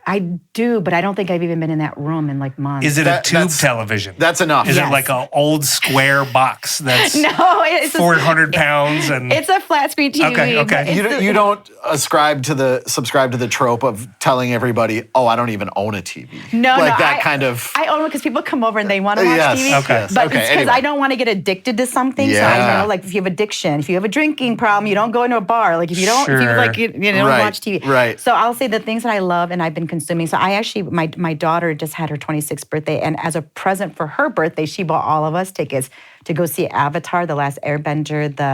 Speaker 5: I do, but I don't think I've even been in that room in like months.
Speaker 6: Is it a tube television?
Speaker 1: That's enough.
Speaker 6: Is
Speaker 5: Yes.
Speaker 6: it like an old square box that's
Speaker 5: No, it's
Speaker 6: 400 pounds and
Speaker 5: It's a flat screen TV.
Speaker 6: Okay.
Speaker 5: but it's
Speaker 1: You don't subscribe to the trope of telling everybody, "Oh, I don't even own a TV."
Speaker 5: No,
Speaker 1: like
Speaker 5: no,
Speaker 1: that kind of.
Speaker 5: I own it because people come over and they want to watch
Speaker 1: Yes,
Speaker 5: TV.
Speaker 6: okay.
Speaker 5: But
Speaker 1: Okay,
Speaker 5: it's because
Speaker 1: anyway.
Speaker 5: I don't want to get addicted to something. So
Speaker 1: Yeah.
Speaker 5: I know, like, if you have addiction, if you have a drinking problem, you don't go into a bar. Like, if you don't, if you
Speaker 6: Sure.
Speaker 5: like, you don't
Speaker 1: Right,
Speaker 5: watch TV.
Speaker 1: right.
Speaker 5: So I'll say the things that I love and I've been consuming. So I actually, my daughter just had her 26th birthday, and as a present for her birthday, she bought all of us tickets to go see Avatar: The Last Airbender, the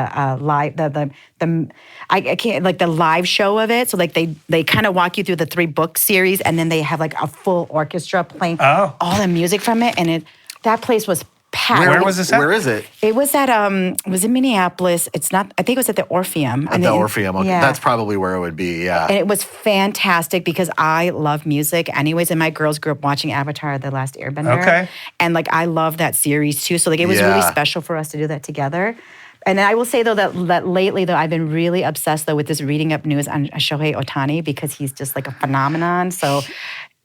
Speaker 5: I can't, like, the live show of it. So like they kind of walk you through the 3 book series, and then they have like a full orchestra playing all the music from it, and that place was packed.
Speaker 6: Where was this at?
Speaker 1: Where is it?
Speaker 5: It was at it was in Minneapolis. It's not. I think it was at the Orpheum.
Speaker 1: At the Orpheum. Okay.
Speaker 5: Yeah.
Speaker 1: That's probably where it would be. Yeah.
Speaker 5: And it was fantastic because I love music anyways, and my girls grew up watching Avatar: The Last Airbender.
Speaker 6: Okay.
Speaker 5: And like I love that series too. So like it was really special for us to do that together. And I will say though that lately though I've been really obsessed though with this reading up news on Shohei Ohtani because he's just like a phenomenon. So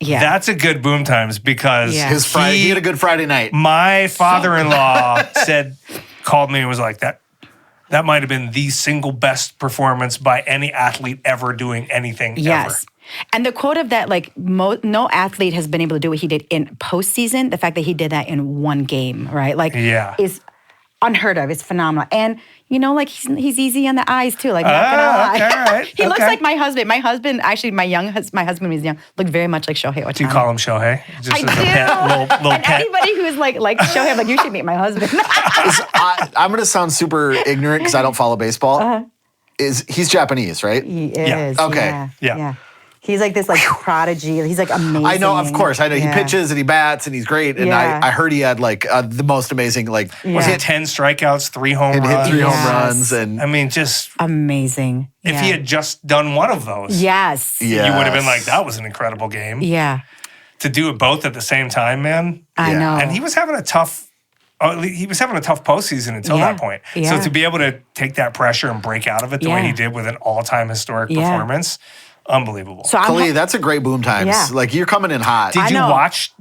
Speaker 5: yeah.
Speaker 6: That's a good BoomTimes because
Speaker 5: Yeah.
Speaker 1: His Friday. He had a good Friday night.
Speaker 6: my father-in-law called me and was like, that might have been the single best performance by any athlete ever doing anything
Speaker 5: Yes.
Speaker 6: ever.
Speaker 5: And the quote of that, like, no athlete has been able to do what he did in postseason. The fact that he did that in one game, right? Like, is unheard of. It's phenomenal. And, you know, like, he's easy on the eyes, too. Like, not gonna lie.
Speaker 6: Okay, all right,
Speaker 5: He looks
Speaker 6: okay.
Speaker 5: like my husband. My husband, actually, my husband when he was young, looked very much like Shohei Ohtani.
Speaker 6: Do you call him Shohei? Just
Speaker 5: I
Speaker 6: as
Speaker 5: do.
Speaker 6: a pet, little
Speaker 5: and
Speaker 6: pet.
Speaker 5: anybody who's like Shohei, I'm like, you should meet my husband.
Speaker 1: I'm going to sound super ignorant because I don't follow baseball. He's Japanese, right?
Speaker 5: He
Speaker 6: Yeah.
Speaker 5: is.
Speaker 1: Okay.
Speaker 6: Yeah.
Speaker 5: He's like this, like, prodigy. He's like amazing.
Speaker 1: I know, of course. I know
Speaker 5: Yeah.
Speaker 1: he pitches and he bats and he's great. And
Speaker 5: Yeah.
Speaker 1: I heard he had like the most amazing, like,
Speaker 6: Was
Speaker 5: Yeah.
Speaker 6: it 10 strikeouts, 3 home
Speaker 1: hit
Speaker 6: runs?
Speaker 1: 3 home
Speaker 5: Yes.
Speaker 1: runs. And
Speaker 6: I mean, just
Speaker 5: Amazing.
Speaker 6: if he had just done one of those,
Speaker 5: Yes.
Speaker 6: you would have been like, that was an incredible game.
Speaker 5: Yeah.
Speaker 6: To do it both at the same time, man.
Speaker 5: I
Speaker 1: Yeah.
Speaker 5: know.
Speaker 6: And he was having a tough postseason until that point. So
Speaker 5: Yeah.
Speaker 6: to be able to take that pressure and break out of it the way
Speaker 5: Yeah.
Speaker 6: he did with an all-time historic
Speaker 5: Yeah.
Speaker 6: performance, unbelievable.
Speaker 5: So
Speaker 1: Kaohly, that's a great boom times.
Speaker 5: Yeah.
Speaker 1: Like, you're coming in hot.
Speaker 6: Did
Speaker 5: I
Speaker 6: you
Speaker 5: know.
Speaker 6: watch?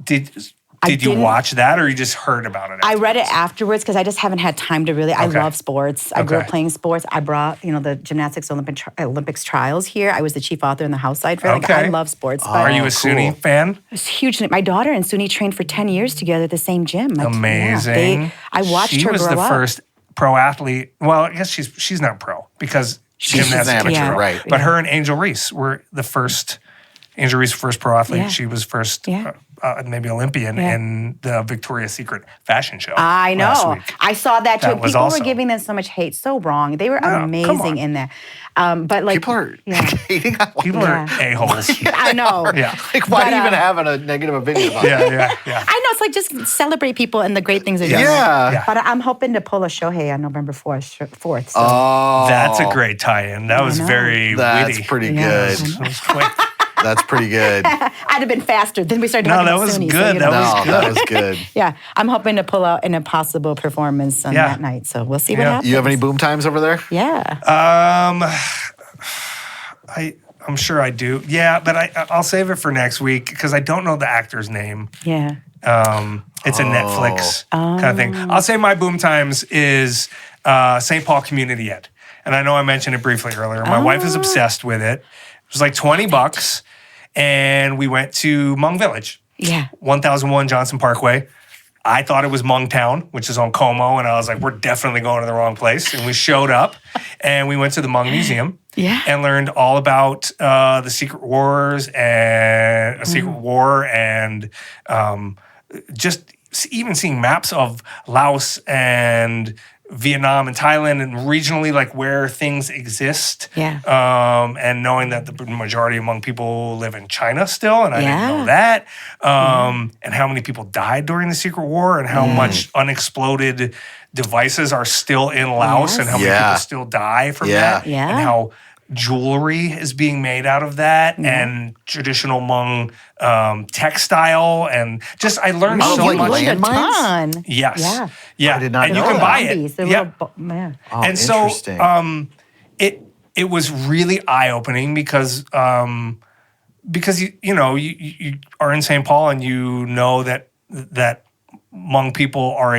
Speaker 6: Did you watch that or you just heard about it?
Speaker 5: I read it afterwards because I just haven't had time to really. I
Speaker 6: Okay.
Speaker 5: love sports. I grew up
Speaker 6: Okay.
Speaker 5: playing sports. I brought, the gymnastics Olympics trials here. I was the chief author in the house side for it. Like,
Speaker 6: Okay.
Speaker 5: I love sports. But
Speaker 6: Are you a SUNY fan?
Speaker 5: it's huge. My daughter and SUNY trained for 10 years together at the same gym. Like,
Speaker 6: Amazing.
Speaker 5: I watched
Speaker 6: she
Speaker 5: her
Speaker 6: was
Speaker 5: grow
Speaker 6: the
Speaker 5: up.
Speaker 6: first pro athlete. Well, I guess she's not pro because
Speaker 1: She's
Speaker 6: gymnastics
Speaker 1: an amateur,
Speaker 5: Yeah.
Speaker 1: right?
Speaker 6: But her and Angel Reese were the first. Angel Reese, first pro athlete.
Speaker 5: Yeah.
Speaker 6: She was first,
Speaker 5: Yeah.
Speaker 6: maybe Olympian in the Victoria's Secret fashion show.
Speaker 5: I
Speaker 6: last
Speaker 5: know.
Speaker 6: week.
Speaker 5: I saw that too.
Speaker 6: That was
Speaker 5: People
Speaker 6: also-
Speaker 5: were giving them so much hate. So wrong. They were
Speaker 6: come
Speaker 5: amazing
Speaker 6: on.
Speaker 5: in that. But like
Speaker 1: People are
Speaker 5: yeah.
Speaker 1: hating on
Speaker 6: People are a-holes.
Speaker 5: I know.
Speaker 6: Yeah.
Speaker 1: Like, why
Speaker 5: But,
Speaker 1: even having a negative opinion about it?
Speaker 6: Yeah.
Speaker 5: I know, it's like just celebrate people and the great things they're doing.
Speaker 1: Yeah.
Speaker 6: Yeah.
Speaker 5: But I'm hoping to pull a Shohei on November 4th. So.
Speaker 1: Oh,
Speaker 6: That's a great tie-in. That was
Speaker 5: know.
Speaker 6: very
Speaker 1: That's
Speaker 6: witty.
Speaker 1: pretty
Speaker 5: Yeah.
Speaker 1: good.
Speaker 6: It was quick.
Speaker 1: That's pretty good.
Speaker 5: I'd have been faster. Then we started
Speaker 6: No,
Speaker 5: talking
Speaker 6: that
Speaker 5: about
Speaker 6: was
Speaker 5: SUNY,
Speaker 6: good.
Speaker 5: So,
Speaker 6: That
Speaker 1: No,
Speaker 6: was good.
Speaker 1: that was good.
Speaker 5: yeah, I'm hoping to pull out an impossible performance on
Speaker 6: Yeah.
Speaker 5: that night. So we'll see what
Speaker 6: Yeah.
Speaker 5: happens.
Speaker 1: You have any boom times over there?
Speaker 5: Yeah.
Speaker 6: I'm sure I do. Yeah, but I'll save it for next week because I don't know the actor's name.
Speaker 5: Yeah.
Speaker 6: It's a Netflix kind of thing. I'll say my boom times is St. Paul Community Ed. And I know I mentioned it briefly earlier. My wife is obsessed with it. It was like $20 and we went to Hmong Village.
Speaker 5: Yeah.
Speaker 6: 1001 Johnson Parkway. I thought it was Hmong Town, which is on Como, and I was like, we're definitely going to the wrong place. And we showed up, and we went to the Hmong Museum,
Speaker 5: Yeah.
Speaker 6: and learned all about the Secret Wars and a Secret War, and just even seeing maps of Laos and Vietnam and Thailand and regionally like where things exist.
Speaker 5: Yeah.
Speaker 6: And knowing that the majority of Hmong people live in China still, and I didn't
Speaker 5: Yeah.
Speaker 6: know that. And how many people died during the Secret War and how much unexploded devices are still in Laos
Speaker 5: Yes.
Speaker 6: and how many
Speaker 1: Yeah.
Speaker 6: people still die from
Speaker 1: Yeah.
Speaker 6: that.
Speaker 5: Yeah.
Speaker 6: And how jewelry is being made out of that and traditional Hmong textile and just I learned
Speaker 1: Out of,
Speaker 6: so
Speaker 1: like,
Speaker 6: much.
Speaker 1: land-
Speaker 5: a
Speaker 1: landmines?
Speaker 5: ton.
Speaker 6: Yes.
Speaker 5: Yeah.
Speaker 6: Yeah.
Speaker 1: I did not
Speaker 6: and you
Speaker 1: know
Speaker 6: can
Speaker 1: that.
Speaker 6: buy
Speaker 5: Zombies,
Speaker 6: it.
Speaker 5: they're
Speaker 6: Yeah.
Speaker 5: little yeah.
Speaker 1: Oh,
Speaker 6: And so
Speaker 1: interesting.
Speaker 6: it was really eye-opening because you are in St. Paul and you know that Hmong people are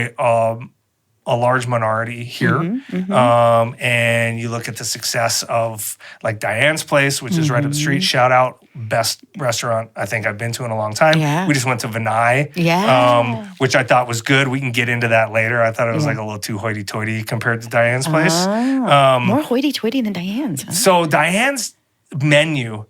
Speaker 6: a large minority here. And you look at the success of like Diane's Place, which is right up the street. Shout out, best restaurant I think I've been to in a long time.
Speaker 5: Yeah.
Speaker 6: We just went to Vinay,
Speaker 5: Yeah.
Speaker 6: which I thought was good. We can get into that later. I thought it was like a little too hoity-toity compared to Diane's Place.
Speaker 5: More hoity-toity than Diane's. Huh?
Speaker 6: So Diane's menu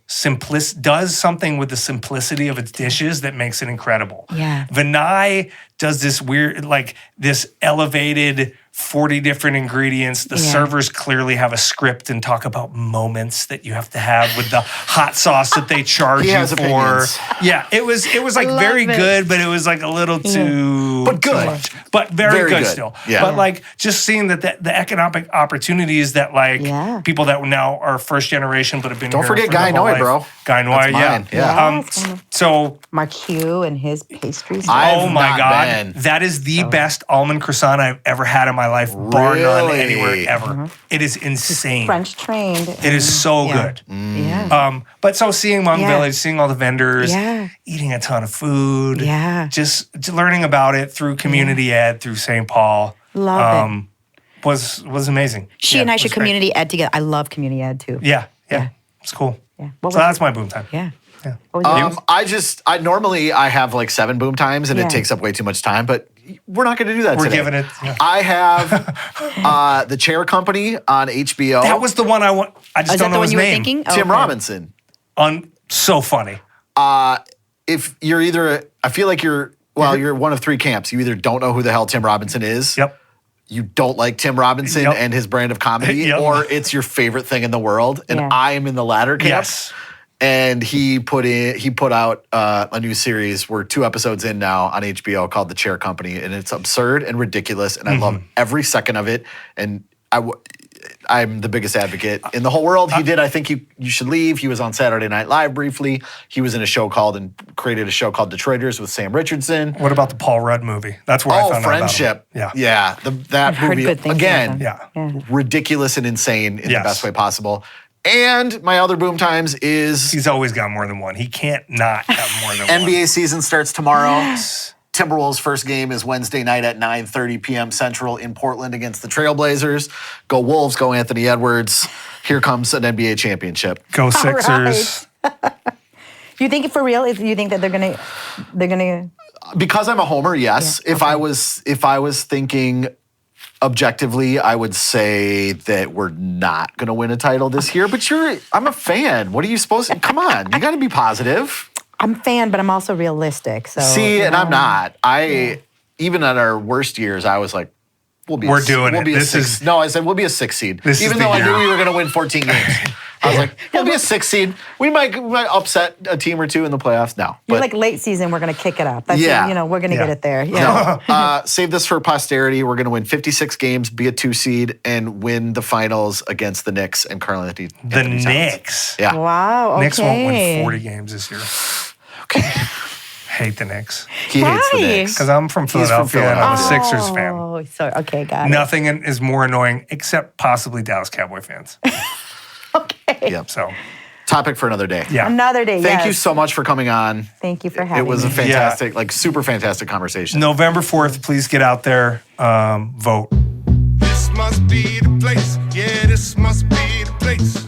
Speaker 6: does something with the simplicity of its dishes that makes it incredible.
Speaker 5: Yeah.
Speaker 6: Vinay does this weird, like this elevated 40 different ingredients. The
Speaker 5: Yeah.
Speaker 6: servers clearly have a script and talk about moments that you have to have with the hot sauce that they charge
Speaker 1: He
Speaker 6: you
Speaker 1: has
Speaker 6: for.
Speaker 1: opinions.
Speaker 6: Yeah, it was like
Speaker 5: Love
Speaker 6: very
Speaker 5: it.
Speaker 6: good, but it was like a little too
Speaker 1: But good.
Speaker 6: too much. But very,
Speaker 1: Very
Speaker 6: good,
Speaker 1: good.
Speaker 6: still.
Speaker 1: Yeah.
Speaker 6: But like just seeing that the economic opportunities that like
Speaker 5: Yeah.
Speaker 6: people that now are first generation but have been
Speaker 1: Don't
Speaker 6: here
Speaker 1: forget
Speaker 6: for
Speaker 1: Guy
Speaker 6: their whole
Speaker 1: Noy,
Speaker 6: life.
Speaker 1: bro.
Speaker 6: Guy Noy,
Speaker 1: That's
Speaker 6: yeah.
Speaker 1: mine. Yeah.
Speaker 6: So
Speaker 5: Mark Hugh and his pastries.
Speaker 1: I've
Speaker 6: oh my
Speaker 1: not
Speaker 6: God,
Speaker 1: been.
Speaker 6: that is the best almond croissant I've ever had in my life, bar none
Speaker 1: Really?
Speaker 6: anywhere ever. It is insane.
Speaker 5: French trained.
Speaker 6: It is so
Speaker 5: Yeah.
Speaker 6: good.
Speaker 5: Yeah.
Speaker 6: But so seeing Hmong
Speaker 5: Yeah.
Speaker 6: Village, seeing all the vendors,
Speaker 5: Yeah.
Speaker 6: eating a ton of food,
Speaker 5: Yeah.
Speaker 6: just learning about it through community ed, through St. Paul,
Speaker 5: Love it.
Speaker 6: was amazing.
Speaker 5: She
Speaker 6: Yeah,
Speaker 5: and I
Speaker 6: it
Speaker 5: should
Speaker 6: was great.
Speaker 5: community ed together. I love community ed too.
Speaker 6: Yeah,
Speaker 5: Yeah.
Speaker 6: it's cool.
Speaker 5: Yeah. What
Speaker 6: So
Speaker 5: was
Speaker 6: that's my boom time.
Speaker 5: Yeah.
Speaker 6: Yeah.
Speaker 5: What was yours?
Speaker 1: I normally I have like 7 boom times and
Speaker 5: Yeah.
Speaker 1: it takes up way too much time, but we're not going to do that
Speaker 6: We're
Speaker 1: today.
Speaker 6: giving it. Yeah.
Speaker 1: I have The Chair Company on HBO.
Speaker 6: That was the one I want. I just
Speaker 5: Is
Speaker 6: don't
Speaker 5: that
Speaker 6: know
Speaker 5: the one
Speaker 6: his
Speaker 5: you were
Speaker 6: name.
Speaker 5: thinking?
Speaker 1: Tim
Speaker 5: Okay.
Speaker 1: Robinson.
Speaker 6: So funny.
Speaker 1: If you're either, I feel like you're one of 3 camps. You either don't know who the hell Tim Robinson is.
Speaker 6: Yep.
Speaker 1: You don't like Tim Robinson
Speaker 6: Yep.
Speaker 1: and his brand of comedy,
Speaker 6: Yep.
Speaker 1: or it's your favorite thing in the world. And
Speaker 5: Yeah.
Speaker 1: I am in the latter camp.
Speaker 6: Yes.
Speaker 1: And he put out a new series. We're 2 episodes in now on HBO called The Chair Company, and it's absurd and ridiculous, and I love every second of it. And I'm the biggest advocate in the whole world. He did. I think you should leave. He was on Saturday Night Live briefly. He was in a show created a show called Detroiters with Sam Richardson.
Speaker 6: What about the Paul Rudd movie? That's where I found out about him.
Speaker 1: Friendship.
Speaker 6: Yeah.
Speaker 1: Yeah. That
Speaker 5: heard
Speaker 1: movie
Speaker 5: good things
Speaker 1: again.
Speaker 5: about
Speaker 6: Yeah.
Speaker 1: Ridiculous and insane in
Speaker 6: Yes.
Speaker 1: the best way possible. And my other boom times is
Speaker 6: He's always got more than one. He can't not have more than one.
Speaker 1: NBA season starts tomorrow. Timberwolves' first game is Wednesday night at 9:30 p.m. Central in Portland against the Trailblazers. Go Wolves, go Anthony Edwards. Here comes an NBA championship.
Speaker 6: Go Sixers.
Speaker 5: You think for real? You think that they're gonna?
Speaker 1: Because I'm a homer, yes.
Speaker 5: Yeah,
Speaker 1: If I was thinking objectively, I would say that we're not going to win a title this year. But I'm a fan. What are you supposed to? Come on, you got to be positive.
Speaker 5: I'm a fan, but I'm also realistic. So
Speaker 1: See, and I'm not. Even at our worst years, I was like, we'll be.
Speaker 6: We're doing it.
Speaker 1: I said we'll be a 6 seed. Even though I knew we were going to win 14 games. I was like, we'll be a 6 seed. We might upset a team or two in the playoffs. No.
Speaker 5: You're like late season, we're going to kick it up. That's we're going to get it there. Yeah.
Speaker 1: No. Save this for posterity. We're going to win 56 games, be a 2 seed, and win the finals against the Knicks and Karl-Anthony Towns.
Speaker 6: The Knicks.
Speaker 1: Yeah.
Speaker 5: Wow. Okay.
Speaker 6: Knicks won't win 40 games this year.
Speaker 1: Okay.
Speaker 6: Hate the Knicks.
Speaker 1: He hates the Knicks.
Speaker 6: Because I'm from Philadelphia and I'm a Sixers fan.
Speaker 5: Oh, so okay, got it.
Speaker 6: Nothing is more annoying except possibly Dallas Cowboy fans.
Speaker 5: Okay.
Speaker 1: Yep.
Speaker 6: So,
Speaker 1: topic for another day.
Speaker 6: yeah.
Speaker 5: Another day.
Speaker 1: Thank you
Speaker 5: yes.
Speaker 1: so much for coming on.
Speaker 5: Thank you for having me.
Speaker 1: It was a fantastic, super fantastic conversation.
Speaker 6: November 4th, please get out there, vote.
Speaker 3: This must be the place. Yeah, this must be the place.